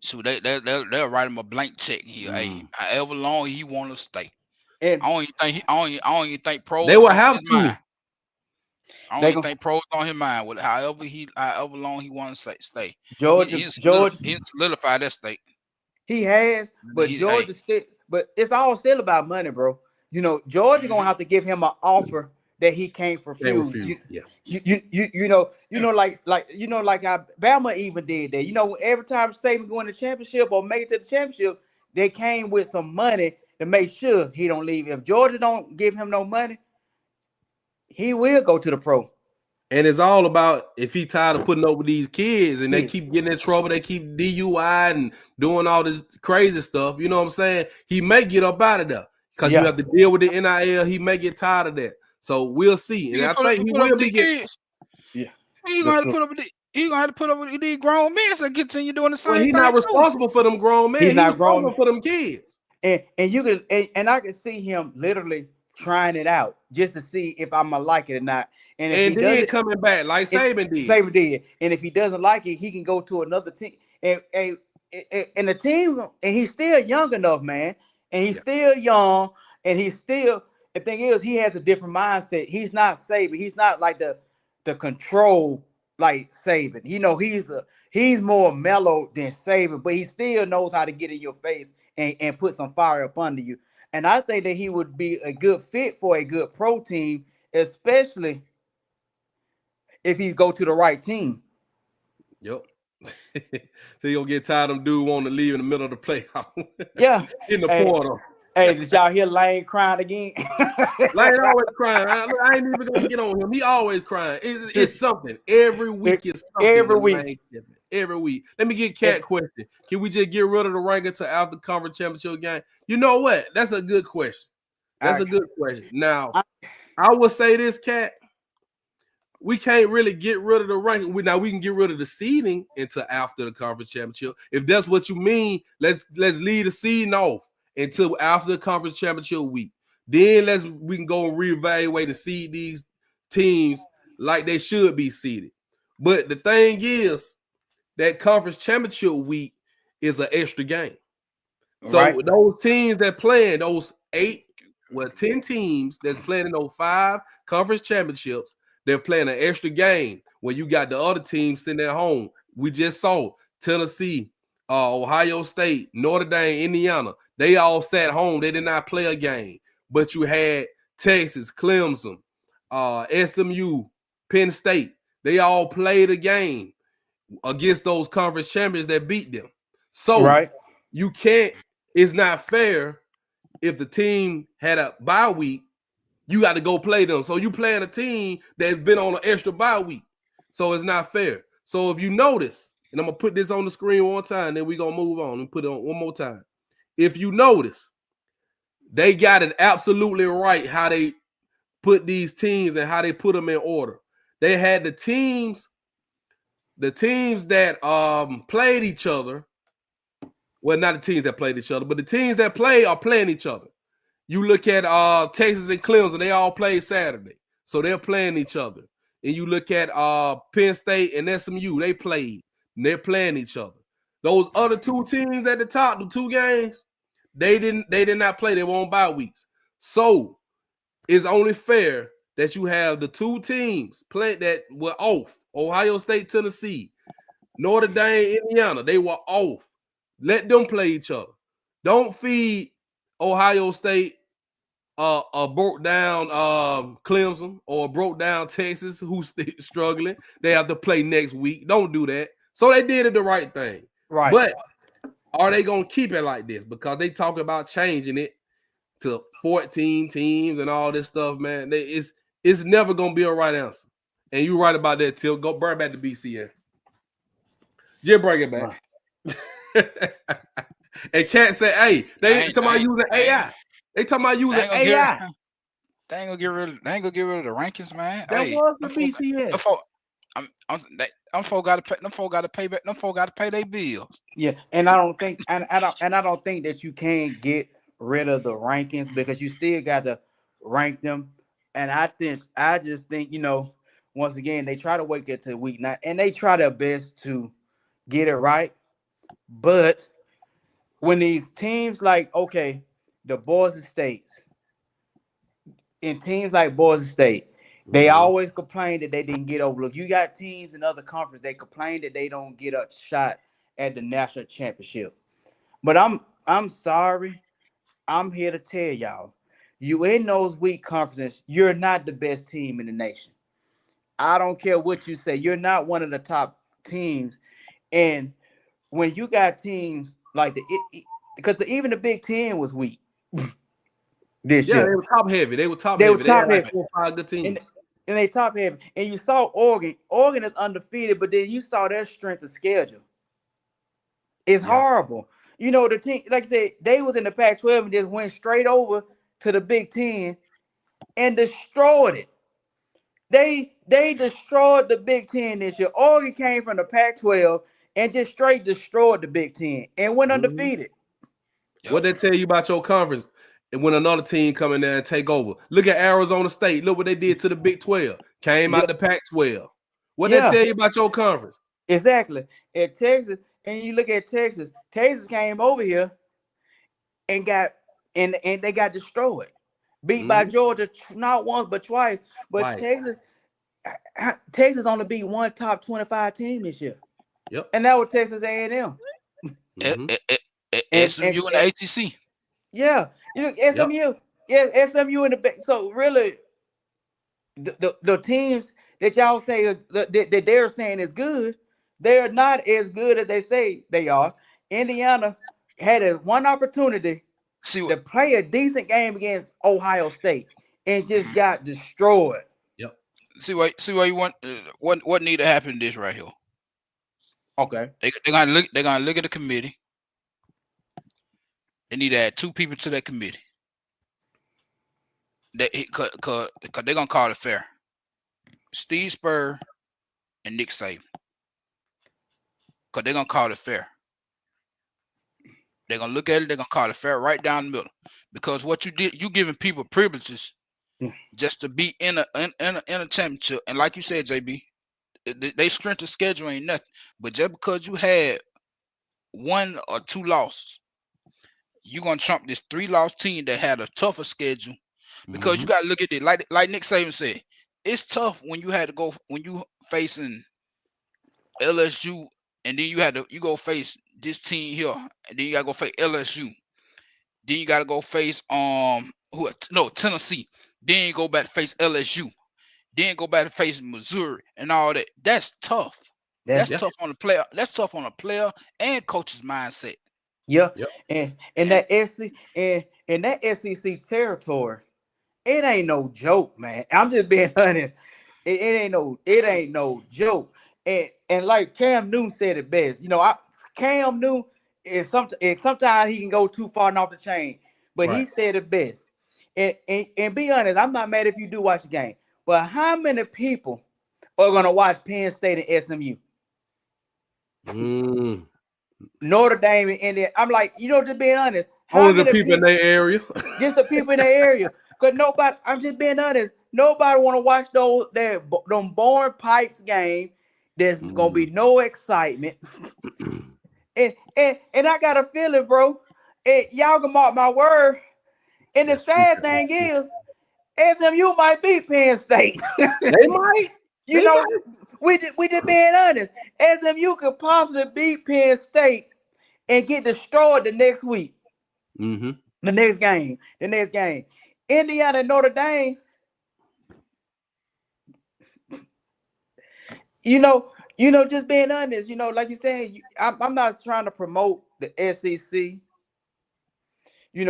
So they'll write him a blank check here. Hey, however long he want to stay. And I don't even think pros. They will have to. I don't even think pros on his mind with however long he wants to stay. Georgia he solidified that state. He has, but Georgia still. But it's all still about money, bro. You know, Georgia gonna have to give him an offer that he can't refuse. You know, like how Bama even did that. You know, every time Saban go in the championship or make it to the championship, they came with some money to make sure he don't leave. If Georgia don't give him no money, he will go to the pro. And it's all about if he tired of putting up with these kids and they keep getting in trouble, they keep DUI and doing all this crazy stuff. You know what I'm saying? He may get up out of there because you have to deal with the NIL. He may get tired of that. So we'll see. And I think he will be getting. Yeah, he's gonna have to put up with it. He's gonna have to put up with these grown men and continue doing the same thing. He's not responsible for them grown men. He's not responsible for them kids. And I can see him literally trying it out just to see if I'm gonna like it or not. And then coming back like Saban did. And if he doesn't like it, he can go to another team. And the team, and he's still young enough, man. And he's still young, and he's still. The thing is, he has a different mindset. He's not Saban. He's not like the control like Saban. You know, he's more mellow than Saban, but he still knows how to get in your face and put some fire up under you. And I think that he would be a good fit for a good pro team, especially if he go to the right team. Yep. So you'll get tired of them dude wanting to leave in the middle of the playoff. Yeah. In the portal. Hey, did y'all hear Lane crying again? Lane always crying. I ain't even gonna get on him. He always crying. It's something. Every week is something. Every week. Let me get Cat question. Can we just get rid of the ranking to after conference championship game? You know what? That's a good question. That's a good question. Now, I would say this, Cat. We can't really get rid of the ranking. Now we can get rid of the seeding into after the conference championship. If that's what you mean, let's leave the seeding off until after the conference championship week. Then we can go and reevaluate and seed these teams like they should be seeded. But the thing is that conference championship week is an extra game. So those teams that playing, those 10 teams that's playing in those 5 conference championships, they're playing an extra game where you got the other teams sitting at home. We just saw Tennessee, Ohio State, Notre Dame, Indiana. They all sat home. They did not play a game. But you had Texas, Clemson, SMU, Penn State. They all played a game against those conference champions that beat them. So you can't, it's not fair if the team had a bye week, you got to go play them. So you playing a team that's been on an extra bye week. So it's not fair. So if you notice, and I'm going to put this on the screen one time, then we're going to move on and put it on one more time. If you notice, they got it absolutely right how they put these teams and how they put them in order. They had the teams that played each other. Well, not the teams that played each other, but the teams that play are playing each other. You look at Texas and Clemson, they all played Saturday. So they're playing each other. And you look at Penn State and SMU, they played. And they're playing each other. Those other 2 teams at the top, the 2 games, they did not play. They were on bye weeks. So it's only fair that you have the two teams playing that were off. Ohio State, Tennessee, Notre Dame, Indiana, they were off. Let them play each other. Don't feed Ohio State broke down Clemson or broke down Texas, who's struggling. They have to play next week. Don't do that. So they did it the right thing. Right. But are they going to keep it like this? Because they talk about changing it to 14 teams and all this stuff, man. It's never going to be a right answer. And you're right about that, Till. Go burn back to BCN. Just bring it back. Right. And can't say, hey, they talking about using AI. They talking about using AI. They ain't gonna get rid of the rankings, man. That was the BCS. Them folk gotta pay back. Them folk gotta pay their bills. Yeah, and I don't think that you can get rid of the rankings because you still got to rank them. And I just think, once again, they try to wake it to week 9 and they try their best to get it right. But when these teams like, okay, the Boise States and teams like Boise State, they always complain that they didn't get overlooked. You got teams in other conferences, they complain that they don't get a shot at the national championship. But I'm sorry. I'm here to tell y'all, you in those weak conferences, you're not the best team in the nation. I don't care what you say. You're not one of the top teams. And when you got teams like because even the Big Ten was weak this year. Yeah, they were top heavy. They were top heavy. They had like 4 or 5 good teams. And they top heavy. And you saw Oregon. Oregon is undefeated, but then you saw their strength of schedule. It's horrible. The team, like I said, they was in the Pac-12 and just went straight over to the Big Ten and destroyed it. They destroyed the Big Ten this year. Oregon came from the Pac-12 and just straight destroyed the Big Ten and went undefeated. What they tell you about your conference? And when another team come in there and take over, look at Arizona State. Look what they did to the Big 12. Came out the Pac-12. What they tell you about your conference? Exactly. At Texas, and you look at Texas. Texas came over here and they got destroyed, beat by Georgia not once but twice. But Texas only beat one top 25 team this year. Yep. And that was Texas A&M. SMU and the ACC. Yeah, SMU. Yeah, SMU in the back. So really, the teams that y'all say that they're saying is good, they're not as good as they say they are. Indiana had one opportunity to play a decent game against Ohio State and just got destroyed. Yep. See what you want. What need to happen in this right here? Okay. They're gonna look at the committee. They need to add 2 people to that committee. Cause they're gonna call it fair. Steve Spurrier and Nick Saban. Cause they're gonna call it fair. They're gonna look at it. They're gonna call it fair right down the middle. Because what you did, you giving people privileges just to be in a championship. And like you said, JB, they strength of schedule ain't nothing. But just because you had 1 or 2 losses, you're gonna trump this 3-loss team that had a tougher schedule. Because you gotta look at it like Nick Saban said, it's tough when you facing LSU and then you go face this team here, and then you gotta go face LSU. Then you gotta go face Tennessee. Then you go back to face LSU. Then go back to face Missouri and all that. That's tough. That's tough on the player. That's tough on a player and coach's mindset. Yeah. Yep. And that SEC territory, it ain't no joke, man. I'm just being honest. It ain't no joke. And like Cam Newton said it best. Cam Newton is sometimes he can go too far and off the chain, but he said it best. And be honest, I'm not mad if you do watch the game. But how many people are gonna watch Penn State and SMU? Notre Dame and Indiana. I'm like, just being honest. Only the people in their area. Just the people in their area. Because nobody, I'm just being honest, nobody want to watch them boring Pipes game. There's gonna be no excitement. and I got a feeling, bro. Y'all can mark my word. And the sad thing is, SMU might beat Penn State. They might. You know, we just being honest. SMU could possibly beat Penn State and get destroyed the next week. Mm-hmm. The next game. Indiana, Notre Dame. You know, just being honest. Like you said, I'm not trying to promote the SEC.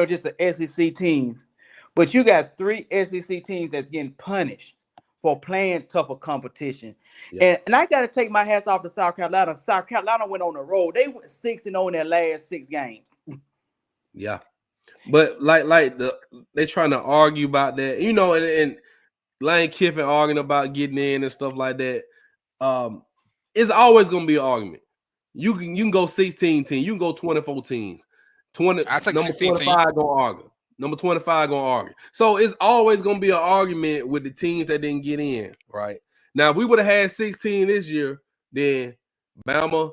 Just the SEC teams, but you got 3 SEC teams that's getting punished for playing tougher competition. Yeah. And I got to take my hats off to South Carolina. South Carolina went on the road. They went 6-0 in their last 6 games. Yeah, but they trying to argue about that, and Lane Kiffin arguing about getting in and stuff like that. It's always gonna be an argument. You can go 16 teams, you can go 24 teams. 20. I take number 25 gonna argue. Number 25 gonna argue. So it's always gonna be an argument with the teams that didn't get in. Right now, if we would have had 16 this year, then Bama,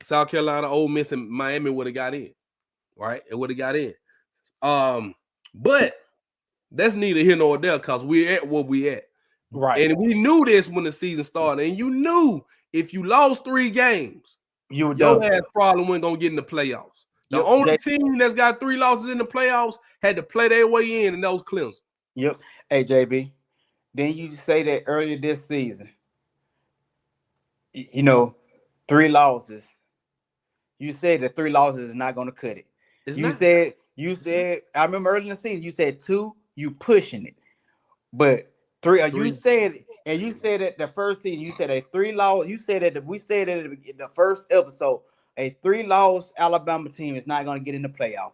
South Carolina, Ole Miss, and Miami would have got in. Right, it would have got in. But that's neither here nor there because we're at what we at. Right, and we knew this when the season started, and you knew if you lost 3 games, your ass probably wasn't gonna get in the playoffs. The only team that's got 3 losses in the playoffs had to play their way in, and that was Clemson. Yep. Hey, JB, then you say that earlier this season, 3 losses. You said that 3 losses is not going to cut it. You said, I remember early in the season, you said 2, you pushing it. But 3, you said, and you said that the first season, you said a 3 loss. You said that we said that in the first episode, a 3-loss Alabama team is not going to get in the playoff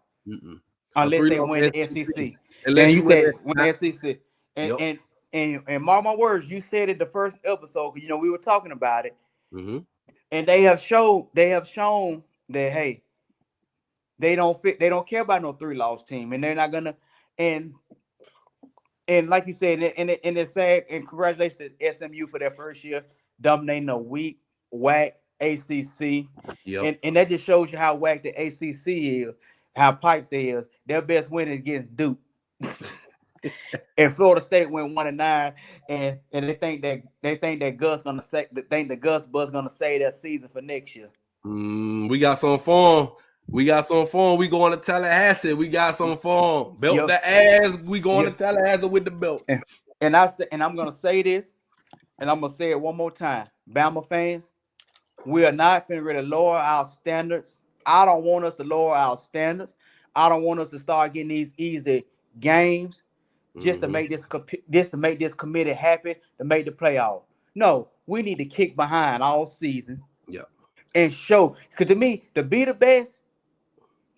unless they win the SEC. And you said win the SEC. And mark my words, you said it the first episode because we were talking about it. Mm-hmm. And they have shown that hey, they don't care about no 3-loss team, and they're not gonna. And like you said, and it's sad. And congratulations to SMU for their first year dominating a weak, whack ACC. Yep. And that just shows you how whack the ACC is, how Pipes is. Their best win is against Duke. And Florida State went 1-9, and they think that Gus gonna say the Gus Bus gonna save that season for next year. We got some form. We going to Tallahassee. We got some form. Belt the ass. We going to Tallahassee with the belt. And I'm gonna say this, and I'm gonna say it one more time. Bama fans, we are not going to lower our standards. I don't want us to lower our standards. I don't want us to start getting these easy games just to make this committee happy to make the playoff. No, we need to kick behind all season. Yeah. And show, because to me, to be the best,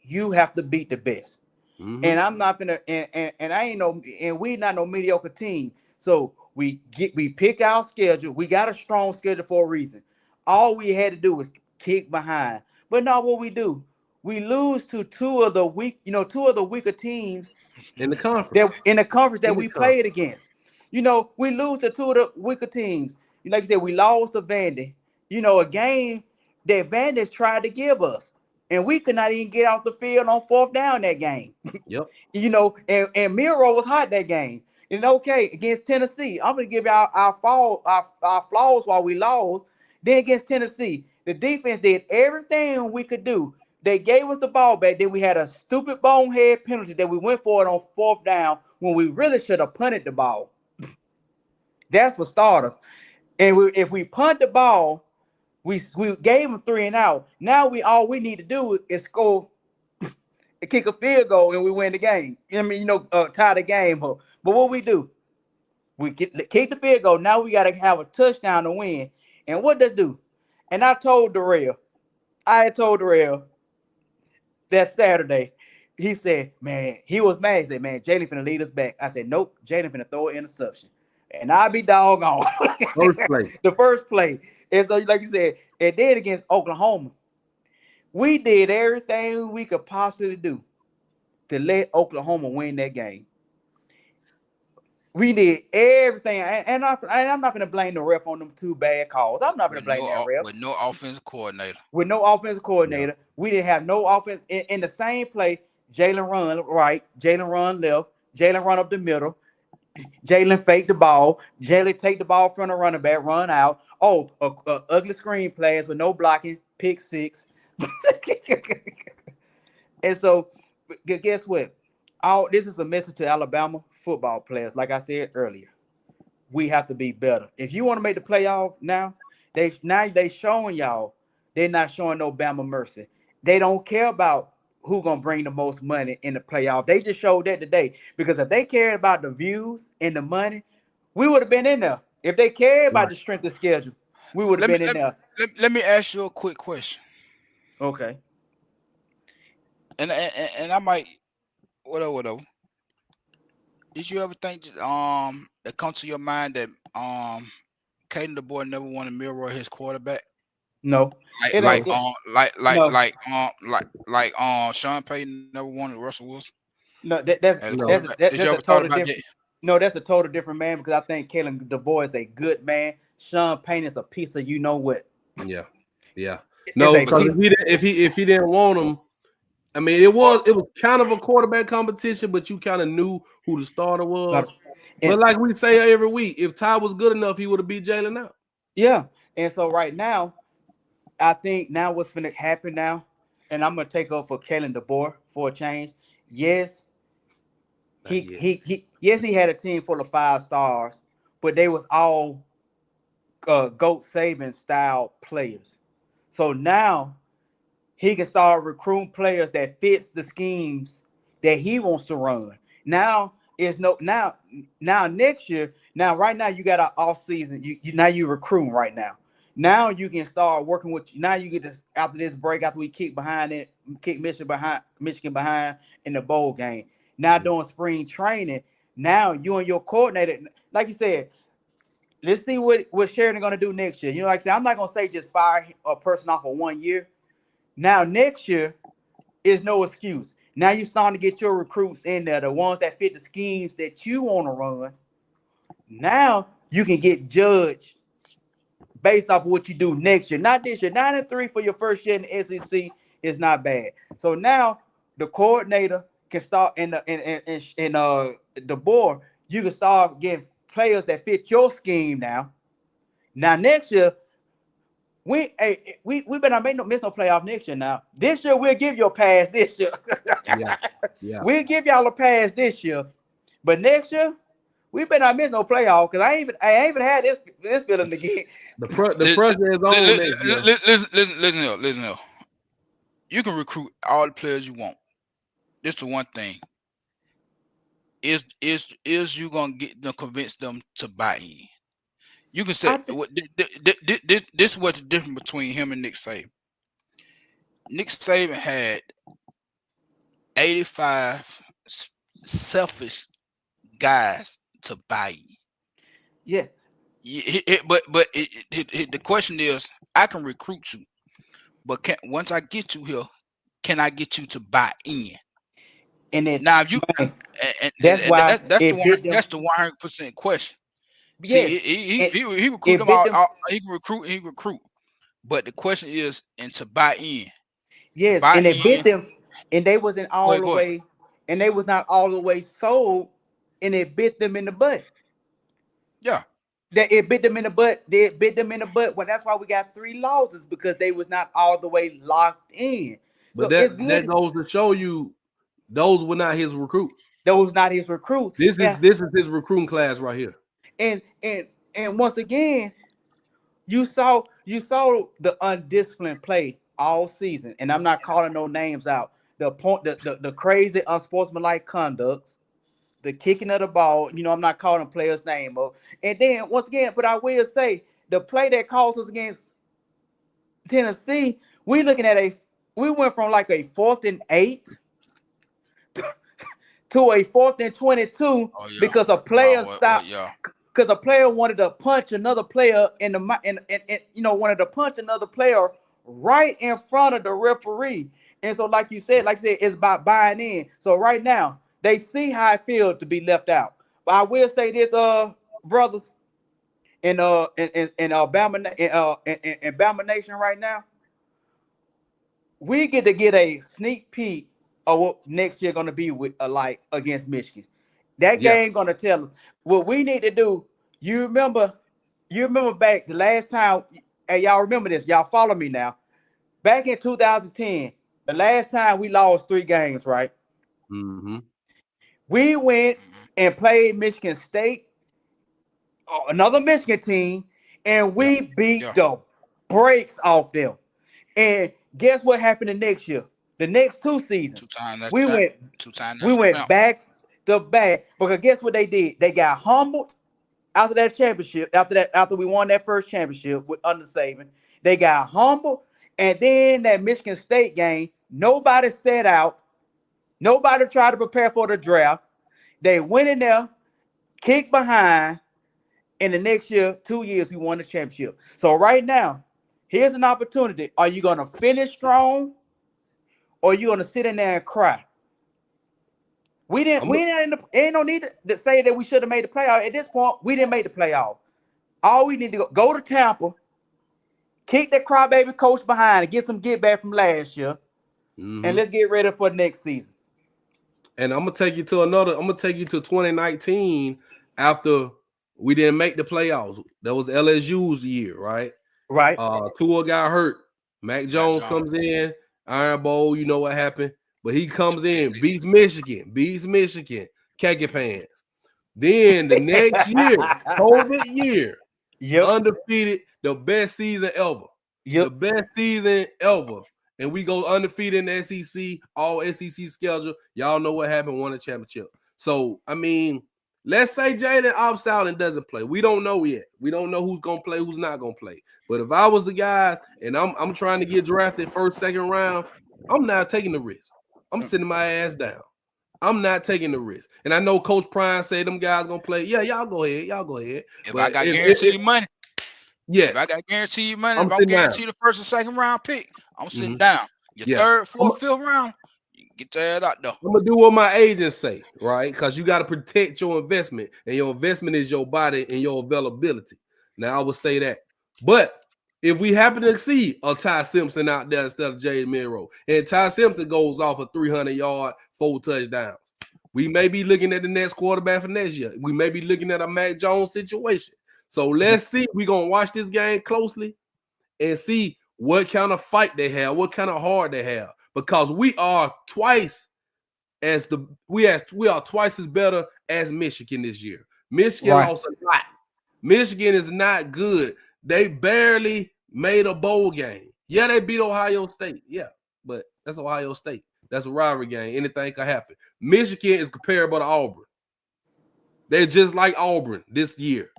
you have to beat the best. Mm-hmm. And I'm not gonna, and I ain't no, and we not no mediocre team. So we pick our schedule. We got a strong schedule for a reason. All we had to do was kick behind. But not what we do. We lose to two of the weaker teams in the conference that we played against. We lose to 2 of the weaker teams. Like I said, we lost to Vandy. A game that Vandy tried to give us, and we could not even get off the field on 4th down that game. Yep. And Miro was hot that game. And okay, against Tennessee, I'm gonna give you our flaws while we lost. Then against Tennessee, the defense did everything we could do. They gave us the ball back. Then we had a stupid bonehead penalty that we went for it on 4th down when we really should have punted the ball. That's for starters. And if we punt the ball, we gave them 3 and out. Now all we need to do is score, kick a field goal, and we win the game. Tie the game up. But what we do, we kick the field goal. Now we got to have a touchdown to win. And what does do? And I told Darrell that Saturday, he said, man, he was mad. He said, man, Jalen finna lead us back. I said, nope, Jalen finna throw an interception. And I'll be doggone. The first play. And so, like you said, and then against Oklahoma, we did everything we could possibly do to let Oklahoma win that game. We did everything, and I'm not going to blame the ref on them 2 bad calls. I'm not going to blame that ref. With no offensive coordinator. Yeah. We didn't have no offense. In the same play, Jalen run right, Jalen run left, Jalen run up the middle, Jalen fake the ball, Jalen take the ball from the running back, run out. Oh, a ugly screen plays with no blocking, pick six. And so, guess what? This is a message to Alabama football players. Like I said earlier, we have to be better. If you want to make the playoff now they showing y'all they're not showing no Bama mercy. They don't care about who gonna bring the most money in the playoff. They just showed that today. Because if they cared about the views and the money, we would have been in there. If they cared about the strength of schedule, we would have been in there. Let me ask you a quick question. Okay. And I might whatever. Did you ever think that come to your mind that Caden the boy never wanted to mirror his quarterback? No. Like Sean Payton never wanted Russell Wilson. No, that's a total different. No, that's a total different man because I think Kalen DeBoer is a good man. Sean Payton is a piece of you know what. Yeah. No, because if he didn't want him, I mean, it was kind of a quarterback competition, but you kind of knew who the starter was. But like we say every week, if Ty was good enough, he would have beat Jalen out. Yeah, and so right now, I think now what's going to happen now, and I'm going to take up for Kalen DeBoer for a change. Yes, he had a team full of 5 stars, but they was all GOAT Saban style players. So now he can start recruiting players that fits the schemes that he wants to run. Now next year. Now right now you got an off season. You recruiting right now. Now you can start working with. Now you get this after this break after we kick Michigan behind in the bowl game. Now doing spring training. Now you and your coordinator, like you said, let's see what Sheridan gonna do next year. You know, like I said, I'm not gonna say just fire a person off for 1 year. Now next year is no excuse. Now you're starting to get your recruits in there, the ones that fit the schemes that you want to run. Now you can get judged based off of what you do next year, not this year. 9-3 for your first year in the SEC is not bad. So now the coordinator can start in the board. You can start getting players that fit your scheme now. Now next year, we better miss no playoff next year. Now this year we'll give you a pass. This year, we'll give y'all a pass this year, but next year we better not miss no playoff because I ain't even had this feeling again. The pressure is on. Listen here. You can recruit all the players you want. This is the one thing. Is you gonna convince them to buy in? You can say this is what the difference between him and Nick Saban. Nick Saban had 85 selfish guys to buy in. Yeah. But the question is, I can recruit you, but once I get you here, can I get you to buy in? And then now if you that's the 100% question. See, he recruit them all. He can recruit. But the question is, and to buy in. Yes, and they bit them, and they wasn't all the way, and they was not all the way sold, and it bit them in the butt. Yeah. That it bit them in the butt. They bit them in the butt. Well, that's why we got 3 losses because they was not all the way locked in. But so that goes to show you those were not his recruits. Those not his recruits. This is his recruiting class right here. And once again, you saw the undisciplined play all season, and I'm not calling no names out. The crazy unsportsmanlike conducts, the kicking of the ball. You know, I'm not calling players' name up. And then once again, but I will say the play that cost us against Tennessee, we went from like a 4th and 8 to a 4th and 22 because a player stopped. Because a player wanted to punch another player wanted to punch another player right in front of the referee. And so, like you said, it's about buying in. So right now, they see how it feels to be left out. But I will say this, brothers, in Bama Nation right now, we get to get a sneak peek or what next year gonna be with like against Michigan. That game gonna tell us what we need to do. You remember back the last time, and y'all remember this, y'all follow me now. Back in 2010, the last time we lost 3 games, right? Mm-hmm. We went and played Michigan State, another Michigan team, and we beat the brakes off them. And guess what happened the next year? The next 2 seasons, we went back to back. Because guess what they did? They got humbled after that championship. After we won that first championship with under Saban, they got humbled. And then that Michigan State game, nobody set out. Nobody tried to prepare for the draft. They went in there, kicked behind. And the next year, 2 years, we won the championship. So right now, here's an opportunity. Are you going to finish strong, or are you going to sit in there and cry? Ain't no need to say that we should have made the playoff. At this point, we didn't make the playoff. All we need to go to Tampa, kick that crybaby coach behind, and get some get back from last year, and let's get ready for next season. And I'm gonna take you to 2019 after we didn't make the playoffs. That was LSU's year, right? Right. Tua got hurt. Mac Jones comes in, Iron Bowl. You know what happened, but he comes in, beats Michigan, khaki pants. Then the next year, COVID year, undefeated, the best season ever. The best season ever. And we go undefeated in the SEC, all SEC schedule. Y'all know what happened, won a championship. So, I mean, let's say Jalen opts out and doesn't play. We don't know yet. We don't know who's going to play, who's not going to play. But if I was the guys and I'm trying to get drafted first, second round, I'm not taking the risk. I'm sitting my ass down. I'm not taking the risk. And I know Coach Prime said them guys going to play. Yeah, y'all go ahead. If I got guaranteed money. Yes. If I got guaranteed money, if I'm guaranteed the first or second round pick, I'm sitting down. Your third, fourth, fifth round, you get your head out there. I'm gonna do what my agents say, right? Because you got to protect your investment, and your investment is your body and your availability. Now I would say that, but if we happen to see a Ty Simpson out there instead of Jaden Monroe, and Ty Simpson goes off a 300-yard, 4 touchdowns, we may be looking at the next quarterback for next year. We may be looking at a Mac Jones situation. So let's see. We're gonna watch this game closely and see what kind of fight they have, what kind of heart they have, because we are twice as better as Michigan this year. Michigan lost a lot. Michigan is not good. They barely made a bowl game. Yeah, they beat Ohio State. Yeah, but that's Ohio State. That's a rivalry game. Anything can happen. Michigan is comparable to Auburn. They're just like Auburn this year.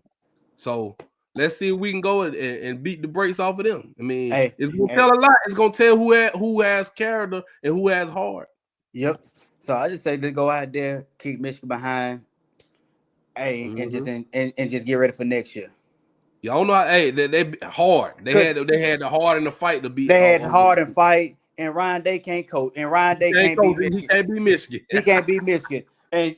So let's see if we can go and beat the brakes off of them. I mean, it's gonna tell a lot. It's gonna tell who has character and who has heart. Yep. So I just say let's go out there, keep Michigan behind, and just get ready for next year. Y'all know, they hard. They had the heart in the fight to beat. They had the heart and fight, and Ryan Day can't coach, and Ryan Day can't beat Michigan. He can't beat Michigan. He can't beat Michigan, and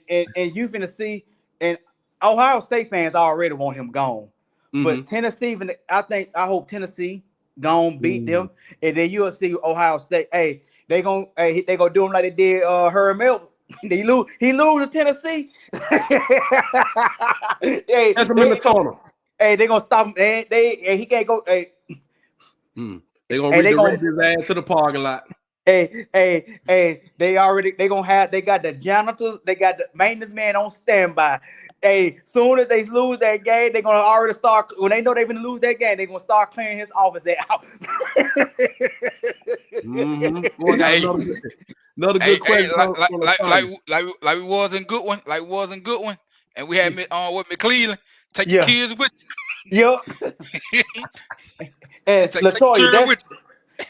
you finna see, and Ohio State fans already want him gone. But Tennessee, I hope Tennessee gonna beat them, and then you'll see Ohio State. They gonna do him like they did Herm Mills. He lose to Tennessee. That's him in the tunnel. They gonna stop him. He can't go. They gonna redirect his ass to the parking lot. They got the janitors, they got the maintenance man on standby. Soon as they lose that game, they're gonna already start. When they know they're gonna lose that game, they're gonna start clearing his office out. Another good question. Like we was in good one, and we had with McClellan. Take your kids with you. Yep. And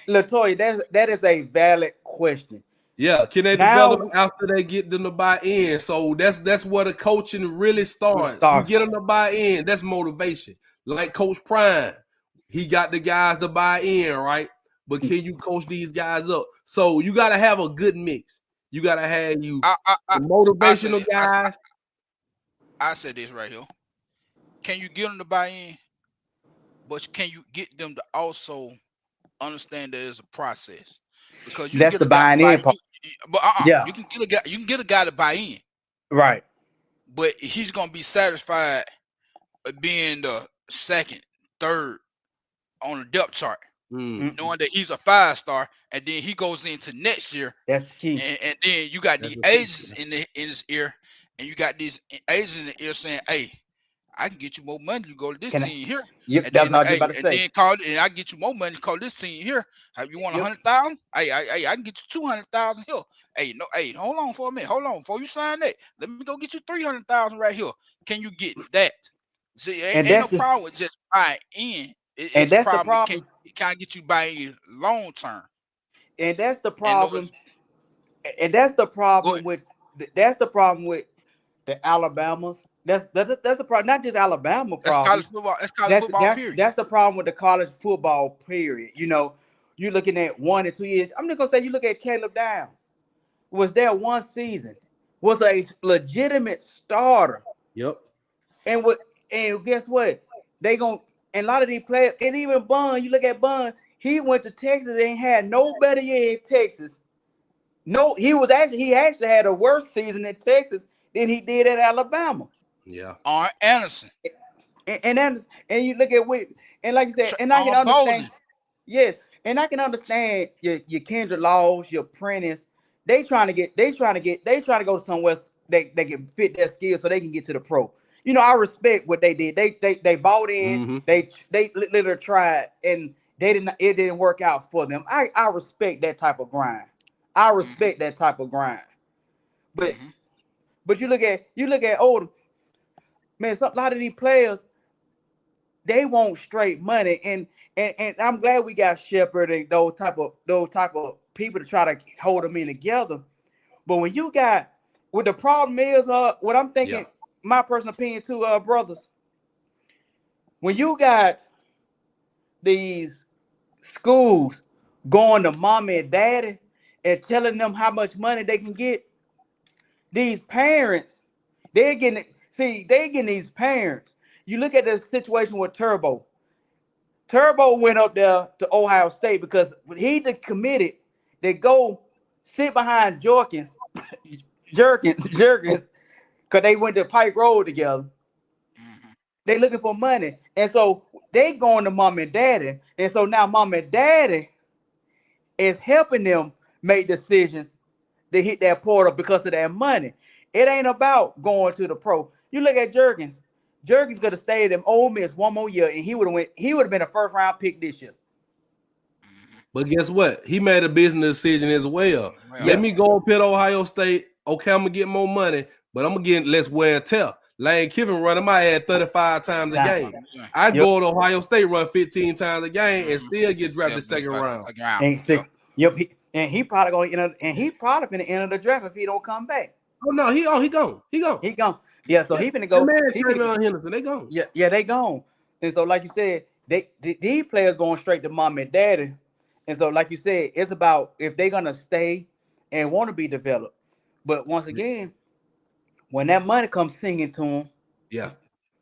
Latoya, that is a valid question. Yeah, can they develop after they get them to buy in? So that's where the coaching really starts. You get them to buy in, that's motivation. Like Coach Prime, he got the guys to buy in, right? But can you coach these guys up? So you got to have a good mix. You got to have motivational guys. I said this right here. Can you get them to buy in? But can you get them to also understand there is a process? because you can That's get the a guy to buying buy. in part. But Yeah. you can get a guy. You can get a guy to buy in, Right. but he's gonna be satisfied with being the second, third on the depth chart, knowing that he's a 5-star, and then he goes into next year. That's the key. And then you got the agents in his ear, and you got these agents in the ear saying, "Hey, I can get you more money to go to this team here." Yep, And that's then, what I was just about to say. then call it, and I get you more money to call this team here. Have you want 100,000? Hey, I can get you 200,000 here. Hey, no, hey, hold on for a minute. Hold on before you sign that. Let me go get you 300,000 right here. Can you get that? See, ain't no problem with just buying in. It's that's the the problem. It can't get you buying in long term. And that's the problem. And that's the problem with the Alabamas. That's the problem. Not just Alabama problem. That's college football. That's college football. Period. That's the problem with the college football. Period. You know, you're looking at 1 and 2 years. I'm just gonna say you look at Caleb Downs. Was there one season? Was a legitimate starter. Yep. And guess what? They gonna, and a lot of these players, and even Bun. You look at Bun. He went to Texas and had no better year in Texas. No, he actually had a worse season in Texas than he did at Alabama. Yeah. Anderson. And you look at what, and like you said, and I can understand. Yes, and I can understand your Kendrick Laws, your Prentice. They trying to go somewhere they can fit their skills so they can get to the pro. You know, I respect what they did. They bought in. They literally tried, and it didn't work out for them. I respect that type of grind. I respect that type of grind. But you look at older man. A lot of these players, they want straight money, and I'm glad we got Shepard and those type of people to try to hold them in together. But when you got, what the problem is, what I'm thinking, my personal opinion too, brothers, when you got these schools going to mommy and daddy and telling them how much money they can get, these parents, they're getting these parents. You look at the situation with Turbo. Turbo went up there to Ohio State because he committed to go sit behind Jerkins, because they went to Pike Road together. They looking for money. And so they going to mom and daddy. And so now mom and daddy is helping them make decisions to hit that portal because of that money. It ain't about going to the pro. You look at Jerkins. Jerkins could have stayed in Ole Miss one more year, and he would have been a first-round pick this year. But guess what? He made a business decision as well. Let me go up at Ohio State. Okay, I'm gonna get more money, but I'm gonna get less wear and tear. Lane Kiffin running my ass 35 times a game. I go to Ohio State, run 15 times a game, and still get drafted second round. And he probably gonna enter the draft if he don't come back. Oh no, he gone. Yeah, so he finna go. Henderson, they gone. Yeah, they gone. And so, like you said, these players going straight to mom and daddy. And so, like you said, it's about if they're gonna stay and want to be developed. But once again, when that money comes singing to them,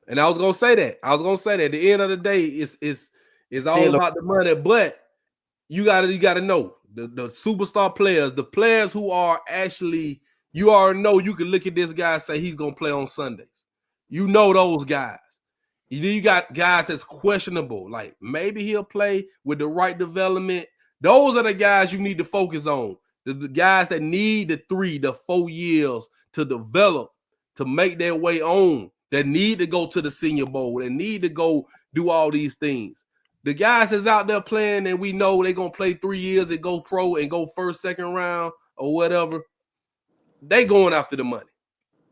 and I was gonna say that. At the end of the day, it's all about the money. But you gotta know the superstar players, the players who are actually, you already know, you can look at this guy and say he's gonna play on Sundays. You know those guys. You got guys that's questionable, like maybe he'll play with the right development. Those are the guys you need to focus on. The guys that need the 3 to 4 years to develop, to make their way on, that need to go to the Senior Bowl, that need to go do all these things. The guys that's out there playing and we know they're going to play 3 years and go pro and go first, second round or whatever, they going after the money.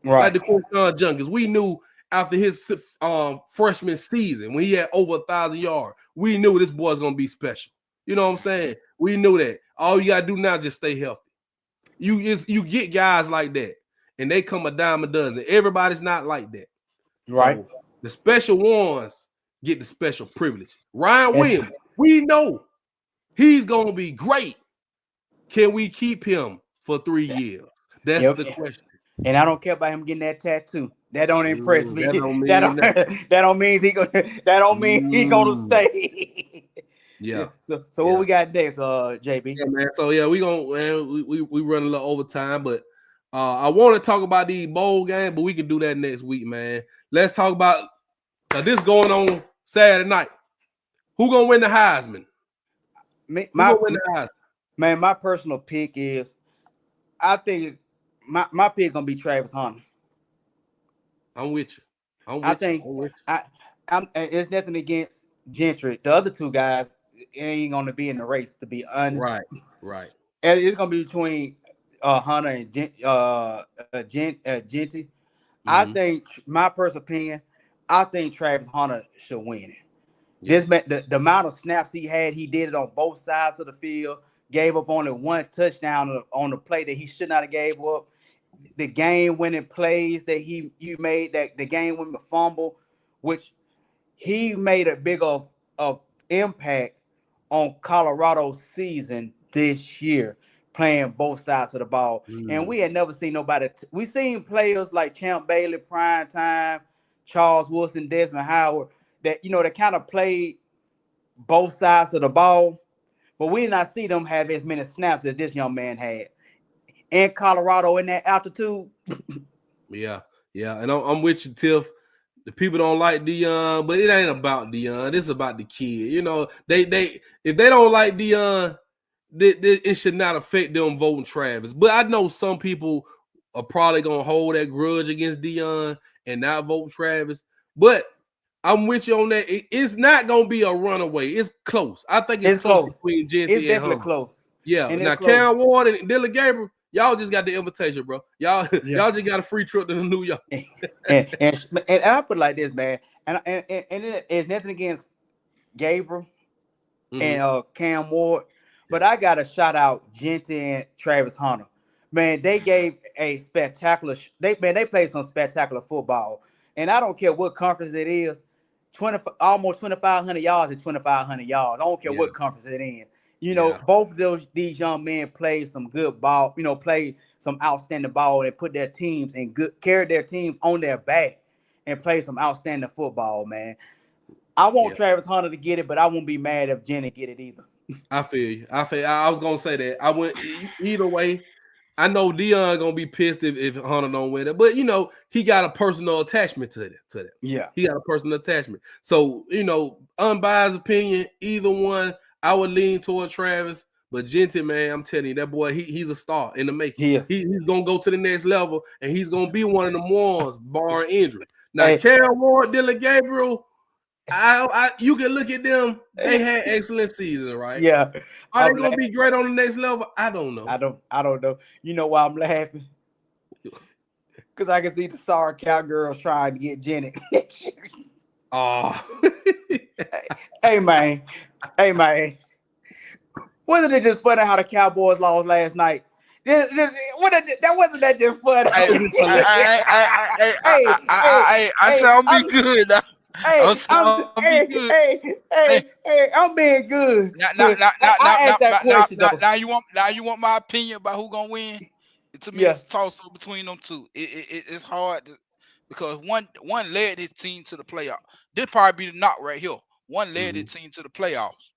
Right. Like the Quinton Junkies. We knew after his freshman season, when he had over 1,000 yards, we knew this boy's going to be special. You know what I'm saying? We knew that. All you got to do now is just stay healthy. You get guys like that, and they come a dime a dozen. Everybody's not like that. Right. So the special ones get the special privilege. Ryan Williams, we know he's going to be great. Can we keep him for 3 years? That's the question. And I don't care about him getting that tattoo. That don't impress me. That don't mean that don't mean he gonna stay. Yeah. So what we got next, JB? Yeah, man. So yeah, we run a little overtime, but I want to talk about the bowl game, but we can do that next week, man. Let's talk about this going on Saturday night. Who gonna win the Heisman? Man, my personal pick is, I think my pick gonna be Travis Hunter. I'm with you. It's nothing against Gentry. The other two guys ain't gonna be in the race, to be honest. Right. And it's gonna be between Hunter and Genty. I think, my personal opinion, I think Travis Hunter should win it. Yeah. The amount of snaps he had, he did it on both sides of the field. Gave up only one touchdown on the play that he should not have gave up. The game-winning plays that he made, that the game-winning fumble, which he made a big of impact on Colorado's season this year, playing both sides of the ball. And we had never seen nobody. We seen players like Champ Bailey, Prime Time, Charles Wilson, Desmond Howard, that that kind of played both sides of the ball, but we did not see them have as many snaps as this young man had in Colorado in that altitude. Yeah, and I'm with you, Tiff. The people don't like Deion, but it ain't about Deion. This is about the kid. They if they don't like Deion, it should not affect them voting Travis. But I know some people are probably gonna hold that grudge against Deion and not vote Travis. But I'm with you on that. It's not gonna be a runaway. It's close. I think it's close between Genty and definitely Hunter. close. Yeah. And now Cam Ward and Dylan Gabriel, y'all just got the invitation, bro. Y'all just got a free trip to New York. and I put it like this, man. And it's nothing against Gabriel and Cam Ward, but I gotta shout out Genty and Travis Hunter. Man, they gave a spectacular. They played some spectacular football, and I don't care what conference it is. Almost 2,500 yards and 2,500 yards. I don't care what conference it in. Both of these young men played some good ball. Played some outstanding ball and put their teams in carried their teams on their back and played some outstanding football, man. I want Travis Hunter to get it, but I won't be mad if Jenny get it either. I feel you. I was gonna say that. I went either way. I know Deion gonna be pissed if Hunter don't win it, but he got a personal attachment to that. Yeah, he got a personal attachment. So unbiased opinion, either one, I would lean toward Travis. But Genty, man, I'm telling you, that boy, he's a star in the making. Yeah. He's gonna go to the next level, and he's gonna be one of the ones, barring injury. Now, Cam Ward, Dylan Gabriel, you can look at them. They had excellent seasons, right? Yeah. Are they gonna be great on the next level? I don't know. I don't know. You know why I'm laughing? Because I can see the sorry cowgirls trying to get Jenny. Oh. Hey man. Wasn't it just funny how the Cowboys lost last night? That wasn't that just funny. I sound be good now. I'm being good. Now you want my opinion about who gonna win? To me, it's a toss up between them two. It's hard because one led his team to the playoff. This probably be the knock right here. One led his team to the playoffs.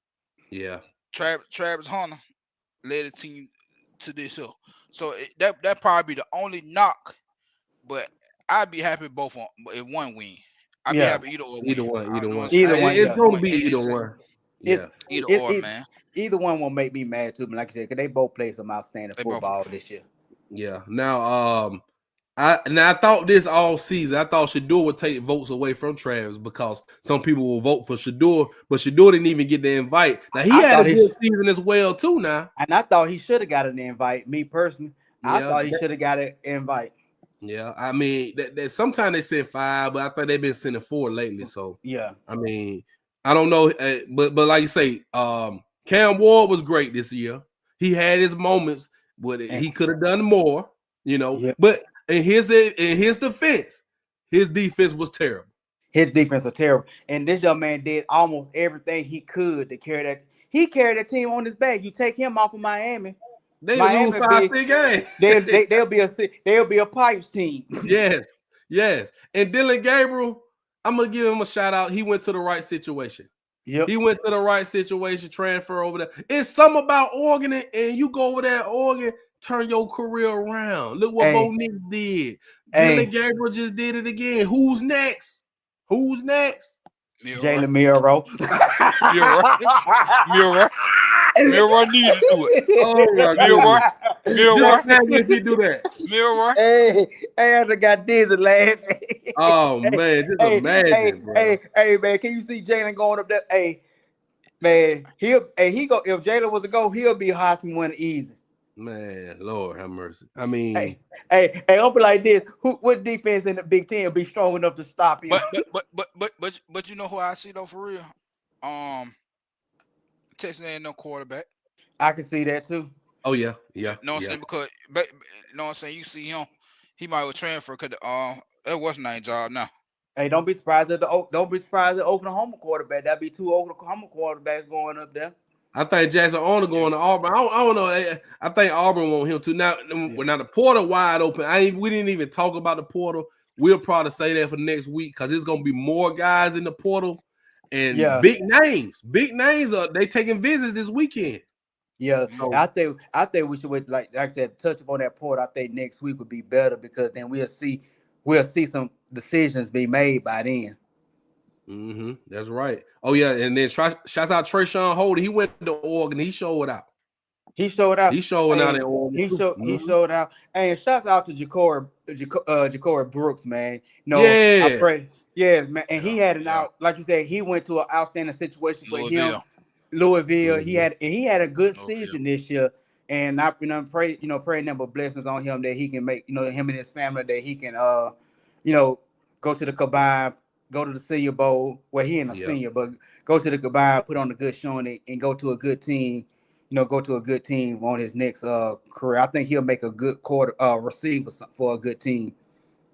Yeah. Travis Hunter led the team to this hill. So that probably be the only knock. But I'd be happy both if one win. I'd be happy either one. Either one. It's gonna be either one. Yeah. Either or, man. Either one won't make me mad too, but like I said, because they both played some outstanding football this year. Yeah. Now, I thought this all season, I thought Shedeur would take votes away from Travis because some people will vote for Shedeur, but Shedeur didn't even get the invite. Now he had a good season as well too. Now, and I thought he should have got an invite. Me personally, I thought he should have got an invite. Yeah, I mean, that sometimes they send 5, but I think they've been sending 4 lately. So yeah, I mean, I don't know, but like you say, Cam Ward was great this year. He had his moments, but he could have done more. But in his defense, his defense was terrible. His defense was terrible, and this young man did almost everything he could to carry that. He carried that team on his back. You take him off of Miami. They lose 5-6 games. They'll be a pipes team. Yes. And Dylan Gabriel, I'm gonna give him a shout out. He went to the right situation. Yep. He went to the right situation, transfer over there. It's something about Oregon, and you go over there at Oregon, turn your career around. Look what Bo Nix did. Dylan Gabriel just did it again. Who's next? Who's next? Jalen Miro. Milroy need to do it. Oh, Milroy. If he do that. Milroy. I just got dizzy laughing. Oh man, just imagine, bro. Hey, man, can you see Jalen going up there? Hey, man, he go. If Jalen was to go, he'll be Heisman Winner easy. Man, Lord have mercy. I mean, hey, I'll be like this. What defense in the Big Ten will be strong enough to stop him? But you know who I see though for real? Texas ain't no quarterback. I can see that too. Oh yeah. Know what I'm saying? Because, know what I'm saying? You see him, he might have transferred because that was name job now. Hey, don't be surprised at the Oklahoma quarterback. That'd be 2 Oklahoma quarterbacks going up there. I think Jackson Arnold going to Auburn. I don't know. I think Auburn want him too. Now the portal wide open. We didn't even talk about the portal. We'll probably say that for next week because there's gonna be more guys in the portal and big names. Big names are they taking visits this weekend. Yeah, so I think we should like I said, touch upon that portal. I think next week would be better because then we'll see some decisions be made by then. Mm-hmm. That's right. Oh yeah, and then shouts out Trayshawn Holden. He went to Oregon. He showed out. He's showing out in Oregon. He showed out. And shouts out to Ja'Cory Brooks, man. I pray. Yeah, man. And he had like you said, he went to an outstanding situation for him. Louisville. Mm-hmm. He had a good season this year. And I pray number of blessings on him that he can make, him and his family that he can go to the combine, go to the Senior Bowl, where he ain't a senior, but go to the combine, put on a good showing and go to a good team, on his next career. I think he'll make a good receiver for a good team.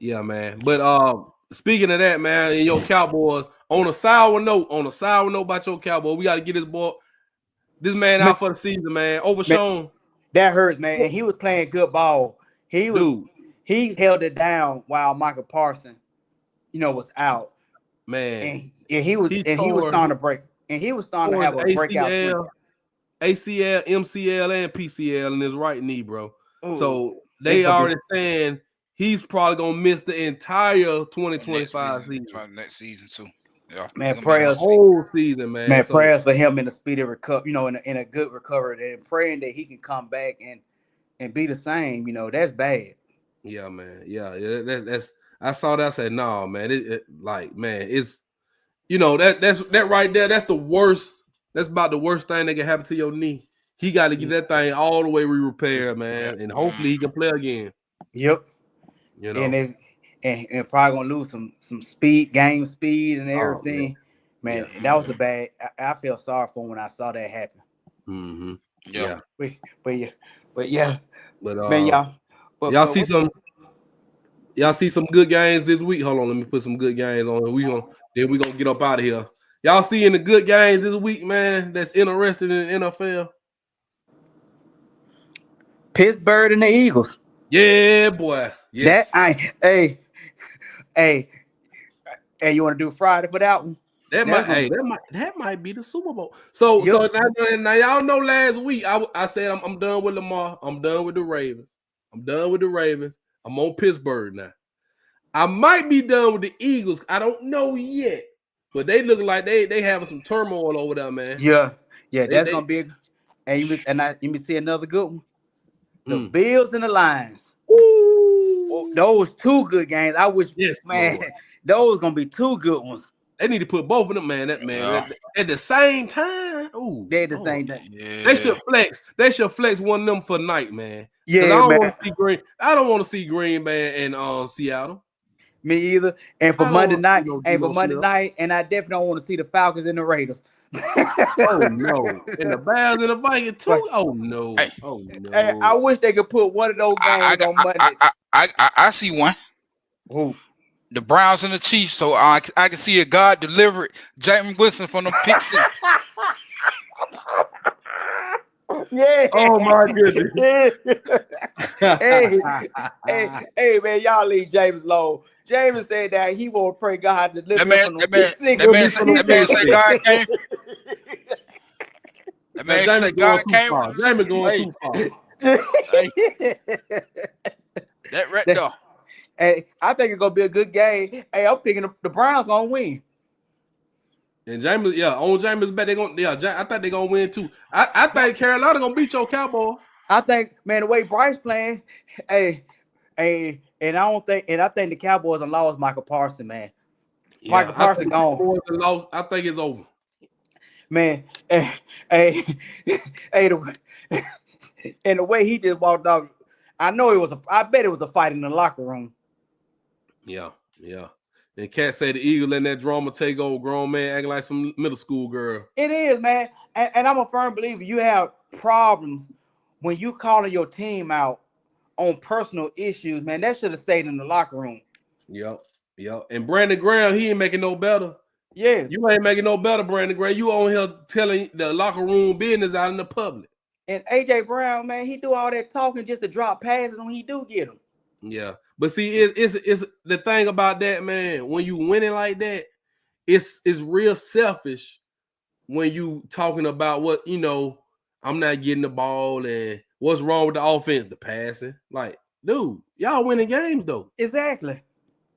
Yeah, man. But speaking of that, man, and your Cowboys, on a sour note about your Cowboys, we got to get this man out for the season, man. Overshown. That hurts, man. And he was playing good ball. He held it down while Michael Parsons, was out. Man. And he was starting to break. And he was starting to have a breakout season. ACL, MCL, and PCL in his right knee, bro. Ooh, so they already saying he's probably gonna miss the entire 2025 season. Next season too. Yeah, man, prayers whole season, man. Man, prayers for him in the speedy recovery, in a good recovery, and praying that he can come back and be the same. That's bad. Yeah, man. Yeah. That's I saw that. I said, no, man. It's that right there. That's the worst. That's about the worst thing that can happen to your knee. He got to get that thing all the way repaired, man, and hopefully he can play again. Yep. And probably gonna lose some speed, game speed, and everything. Man, that was a bad. I felt sorry for him when I saw that happen. Mm-hmm. Yeah. But man, y'all see some. Y'all see some good games this week. Hold on, let me put some good games on. We gonna get up out of here. Y'all seeing the good games this week, man? That's interested in the NFL. Pittsburgh and the Eagles. Yeah, boy. Yes. Hey, you want to do Friday for that one? That might be the Super Bowl. So now y'all know last week I said I'm done with Lamar. I'm done with the Ravens. I'm on Pittsburgh now. I might be done with the Eagles. I don't know yet, but they look like they having some turmoil over there, man. Yeah, that's gonna be. You see another good one. The Bills and the Lions. Ooh, those two good games. I wish, man, Lord. Those gonna be two good ones. They need to put both of them, man. At the same time. Ooh, they're at the same time. Yeah. They should flex. They should flex one of them for night, man. Yeah, I don't want to see Green Bay and Seattle. Me either. And for Monday night, and I definitely don't want to see the Falcons and the Raiders. Oh no! And the Bears and the Vikings too. Oh no! Hey, I wish they could put one of those games on Monday. I see one. Who? The Browns and the Chiefs. So I can see a God delivered James Winston from the pick six. Yeah. Oh my goodness. hey, man, y'all leave James alone. James said that he won't pray God to deliver him from the pick six. That man said God came. man Jamie say going God too came. far. Jamie going Hey, too far. hey, that right there. Hey, I think it's gonna be a good game. Hey, I'm picking the Browns gonna win. And James, on James' bet, I think they're gonna win too. I think Carolina gonna beat your Cowboy. I think, man, the way Bryce playing, and I think the Cowboys have lost Michael Parsons, man. Yeah, Michael Parsons gone. Cowboys are lost. I think it's over. Man, hey, and the way he just walked off, I bet it was a fight in the locker room. Yeah. And Cat say the Eagle letting that drama take over, grown man acting like some middle school girl. It is, man. And I'm a firm believer you have problems when you calling your team out on personal issues, man. That should have stayed in the locker room. Yep. And Brandon Graham, he ain't making no better. Yes. You ain't making no better, Brandon Graham. You on here telling the locker room business out in the public. And AJ Brown, man, he do all that talking just to drop passes when he do get them. Yeah. But see, it's the thing about that, man. When you winning like that, it's real selfish when you talking about what, I'm not getting the ball and what's wrong with the offense, the passing. Like, dude, y'all winning games though. Exactly.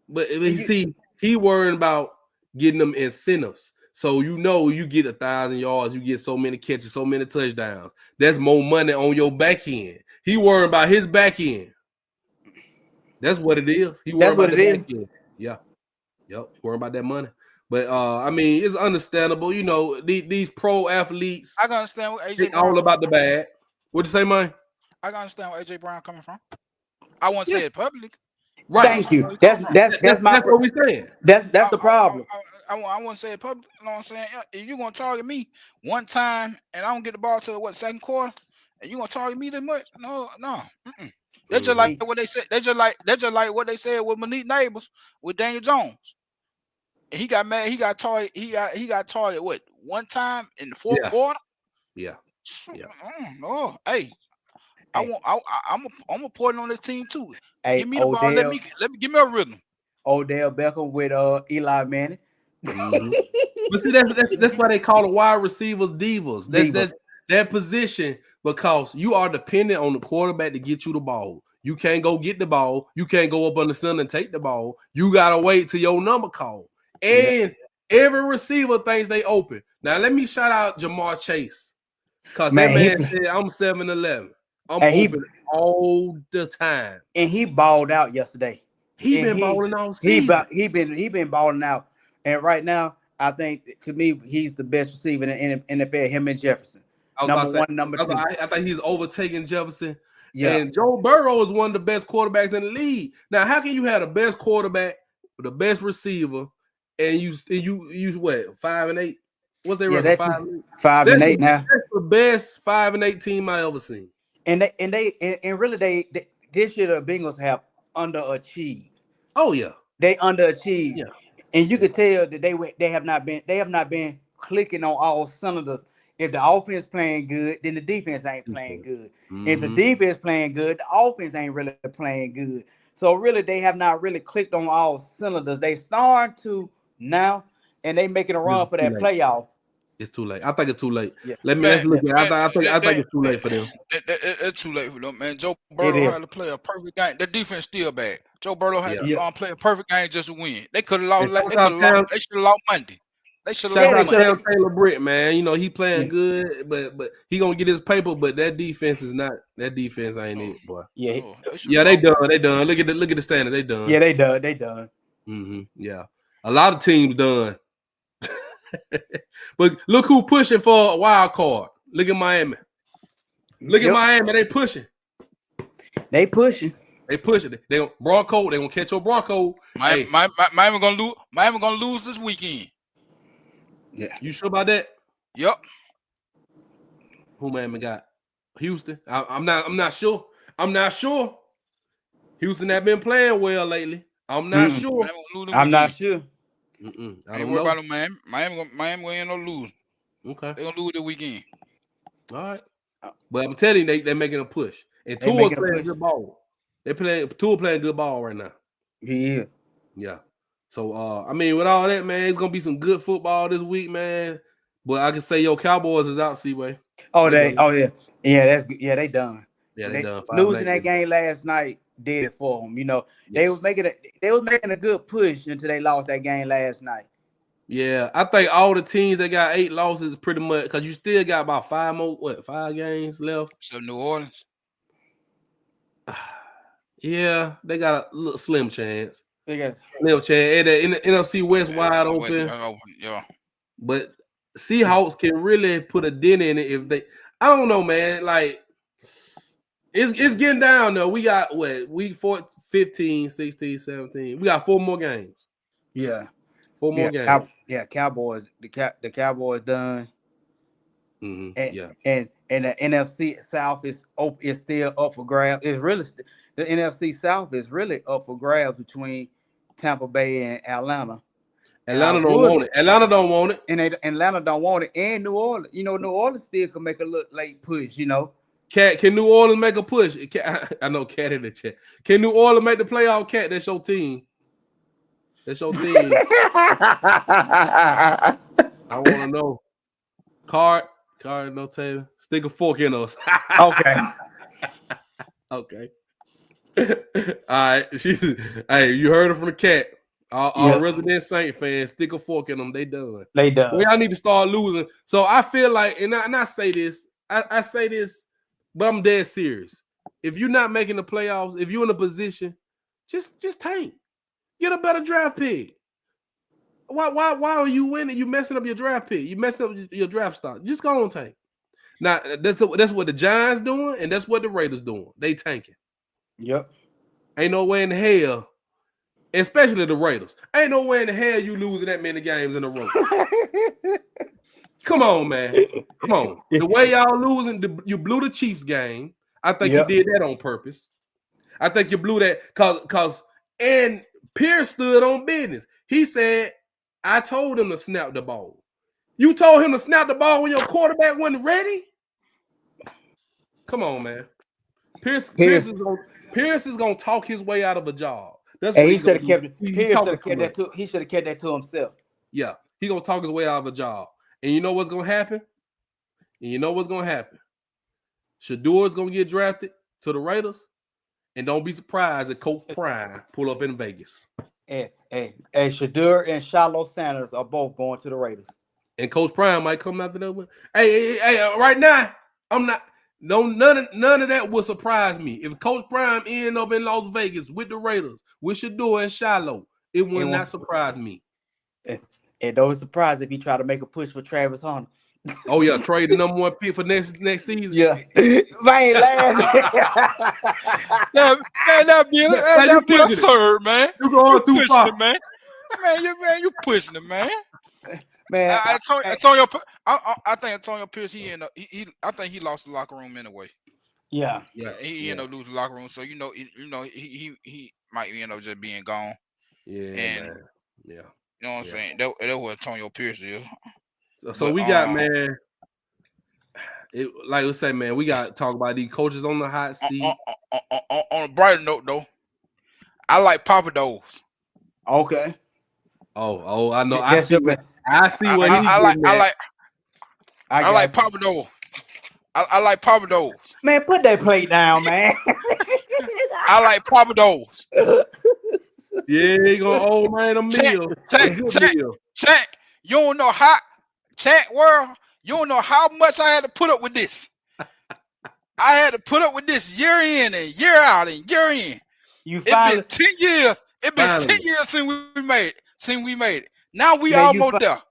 But he worrying about getting them incentives. So you get 1,000 yards, you get so many catches, so many touchdowns. That's more money on your back end. He worrying about his back end. That's what it is. He worrying about the back end. Yeah. Yep. Worrying about that money. But it's understandable. These pro athletes. I can understand what AJ Brown all about the bad. What'd you say, man? I can understand where AJ Brown coming from. I won't say it publicly. Right. Thank you. That's what we saying. That's the problem. I won't say it publicly. You know what I'm saying? If you're gonna target me one time and I don't get the ball till second quarter, and you gonna target me that much? No. Mm-mm. That's just like what they said. That's just like what they said with Malik Neighbors with Daniel Jones. And he got mad. He got targeted. He got targeted what one time in the fourth quarter? Yeah. Oh, hey. I'm gonna put it on this team too. Hey, give me the ball. Let me give me a rhythm. Odell Beckham with Eli Manning. Mm-hmm. But see, that's why they call the wide receivers divas. That's that position, because you are dependent on the quarterback to get you the ball. You can't go get the ball. You can't go up on the center and take the ball. You gotta wait till your number call. And every receiver thinks they open. Now let me shout out Jamar Chase, because that man said I'm 7-11. I'm open all the time. And he balled out yesterday. He been balling all season. He been balling out. And right now, I think, to me, he's the best receiver in the NFL, him and Jefferson. Number one, number two. I think he's overtaking Jefferson. Yeah. And Joe Burrow is one of the best quarterbacks in the league. Now, how can you have the best quarterback, the best receiver, and you what, 5-8? What's their record? 5-8 now. That's the best 5-8 team I ever seen. And really this year the Bengals have underachieved. Oh yeah, they underachieved. Yeah, and you could tell that they have not been clicking on all cylinders. If the offense playing good, then the defense ain't playing good. Mm-hmm. If the defense playing good, the offense ain't really playing good. So really, they have not really clicked on all cylinders. They starting to now, and they making a run for that playoff. It's too late. I think it's too late. Yeah. Let's look at it. I think it's too late for them. It's too late for them, man. Joe Burrow had to play a perfect game. The defense still bad. Joe Burrow had to play a perfect game just to win. They could have lost. They should have lost Monday. They should have lost Monday. Taylor Britt, man. He playing good, but he gonna get his paper. But that defense is not. That defense ain't it, boy. Yeah, they done. They done. Look at the standard. They done. Yeah, they done. They done. Mm-hmm. Yeah, a lot of teams done. But look who pushing for a wild card. Look at Miami. Look at Miami. They pushing. They pushing. They pushing. They gonna Bronco. They gonna catch your Bronco. Miami gonna lose. Miami gonna lose this weekend. Yeah. You sure about that? Yep. Who Miami got? Houston. I'm not sure. I'm not sure. Houston have been playing well lately. I'm not sure. I'm not sure. I don't worry about them, Miami gonna end up losing. Okay. They're gonna lose the weekend. All right. But I'm telling you, they're making a push. And Tua's playing good ball. Tua playing good ball right now. He is. Yeah. So with all that, man, it's gonna be some good football this week, man. But I can say your Cowboys is out, Seaway. Oh, they that's good. Yeah, they done. Yeah, they done. Losing that game last night did it for them. You know, they was making a good push until they lost that game last night. Yeah, I think all the teams that got 8 losses pretty much because you still got about 5 games left. So New Orleans. Yeah, they got a little slim chance. They got slim chance. And the NFC West wide open. Yeah. But Seahawks can really put a dent in it if they. I don't know, man. Like it's getting down though. We got what week 15, 16, 17. We got 4 more games. Yeah. 4 more games. Cowboys. The Cowboys done. Mm-hmm. And the NFC South is still up for grabs. It's really the NFC South is really up for grabs between Tampa Bay and Atlanta. Atlanta don't want it. Atlanta don't want it. And Atlanta don't want it. And New Orleans, New Orleans still can make a look late push. Cat, can New Orleans make a push? I know Cat in the chat. Can New Orleans make the playoff? Cat, that's your team. That's your team. I want to know. Card, no Taylor. Stick a fork in us. Okay. Okay. All right. Hey, you heard it from the Cat. Our resident Saint fans, stick a fork in them. They done. Well, I need to start losing. So I feel like, and I say this, I say this, but I'm dead serious. If you're not making the playoffs, if you're in a position, just tank. Get a better draft pick. Why are you winning? You messing up your draft pick. You messing up your draft stock. Just go on tank. Now that's what the Giants doing, and that's what the Raiders doing. They tanking. Yep. Ain't no way in hell, especially the Raiders. Ain't no way in hell you losing that many games in a row. Come on, man. Come on. The way y'all losing, you blew the Chiefs game. I think you did that on purpose. I think you blew that because and Pierce stood on business. He said, I told him to snap the ball. You told him to snap the ball when your quarterback wasn't ready? Come on, man. Pierce is gonna talk his way out of a job. That's what he should have kept it. He should have kept that to himself. Yeah, he gonna talk his way out of a job. And you know what's gonna happen? Shedeur is gonna get drafted to the Raiders, and don't be surprised if Coach Prime pull up in Vegas. Hey, Shedeur and Shedeur Sanders are both going to the Raiders. And Coach Prime might come after that one. Hey, right now, I'm not. No, none of that will surprise me. If Coach Prime end up in Las Vegas with the Raiders, with Shedeur and Shiloh, it will not surprise me. And don't be surprised if he try to make a push for Travis Hunter. Oh yeah, trade the number 1 pick for next season. Yeah, man, that'd be absurd, man. You going too far, man. You pushing it, man. Man, I think Antonio Pierce. I think he lost the locker room anyway. Yeah. He ended up losing the locker room, so he might end up just being gone. Yeah, and man. Yeah. You know what I'm saying? That's what Antonio Pierce is. So we got, man. Like we say, man, we got to talk about these coaches on the hot seat. On a brighter note, though, I like Papados. Okay. Oh, I know. I see what I like Papados. I like Papados. Man, put that plate down, man. I like Papados. Yeah, he gonna old man a meal. Check. You don't know how. Chat world, you don't know how much I had to put up with this. I had to put up with this year in and year out and year in. It's been 10 years. It's been 10 years since we made it. Now we almost there.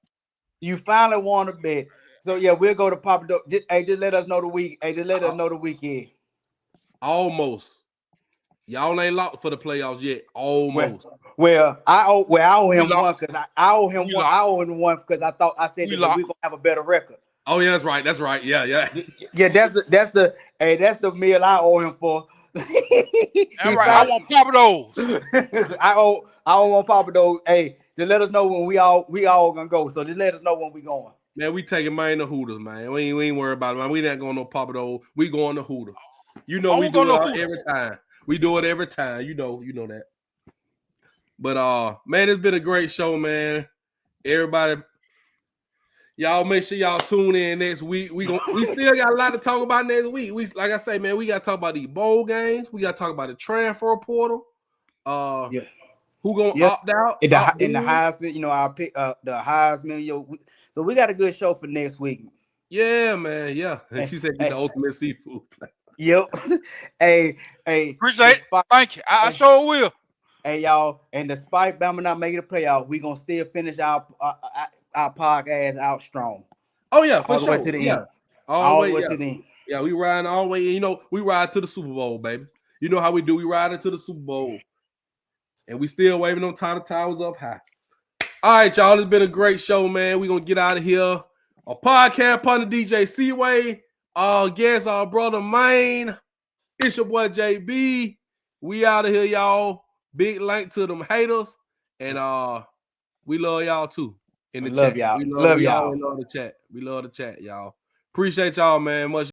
You finally won a bet. So yeah, we'll go to Papa Do. Just let us know the week. Just let us know the weekend. Almost. Y'all ain't locked for the playoffs yet. Almost. Well, I owe him one because I owe him one because I said that we're gonna have a better record. Oh yeah, that's right. Yeah. Yeah, that's the meal I owe him for. That's right. I want Papados. I want Papados. Hey, just let us know when we all gonna go. So just let us know when we going. Man, we taking mine to Hooters, man. We ain't worried about it, man. We not going no Papados. We going to Hooters. You know we do it every time. We do it every time. You know that. But man, it's been a great show, man. Everybody, Y'all make sure y'all tune in next week. We still got a lot to talk about next week. We like I say, man, we got to talk about these bowl games. We got to talk about the transfer portal. Who gonna opt out? In the Heisman, you know, our pick the Heisman. So we got a good show for next week. Yeah, man. Yeah. She said get the ultimate seafood. Yep. Hey. Appreciate it. Thank you. I sure will. Hey, y'all. And despite Bama not making the playoff, we gonna still finish our podcast out strong. Oh yeah, for all the sure. way to the end. All the way to the end. Yeah, we riding all the way. You know, we ride to the Super Bowl, baby. You know how we do. We ride into the Super Bowl, and we still waving them title towers up high. All right, y'all. It's been a great show, man. We're gonna get out of here. A podcast partner, DJ Seaway. Guest, our brother Maine. It's your boy JB. We out of here, y'all. Big link to them haters. And we love y'all too. In the chat. Y'all. We love y'all. We love the chat. We love the chat, y'all. Appreciate y'all, man. Much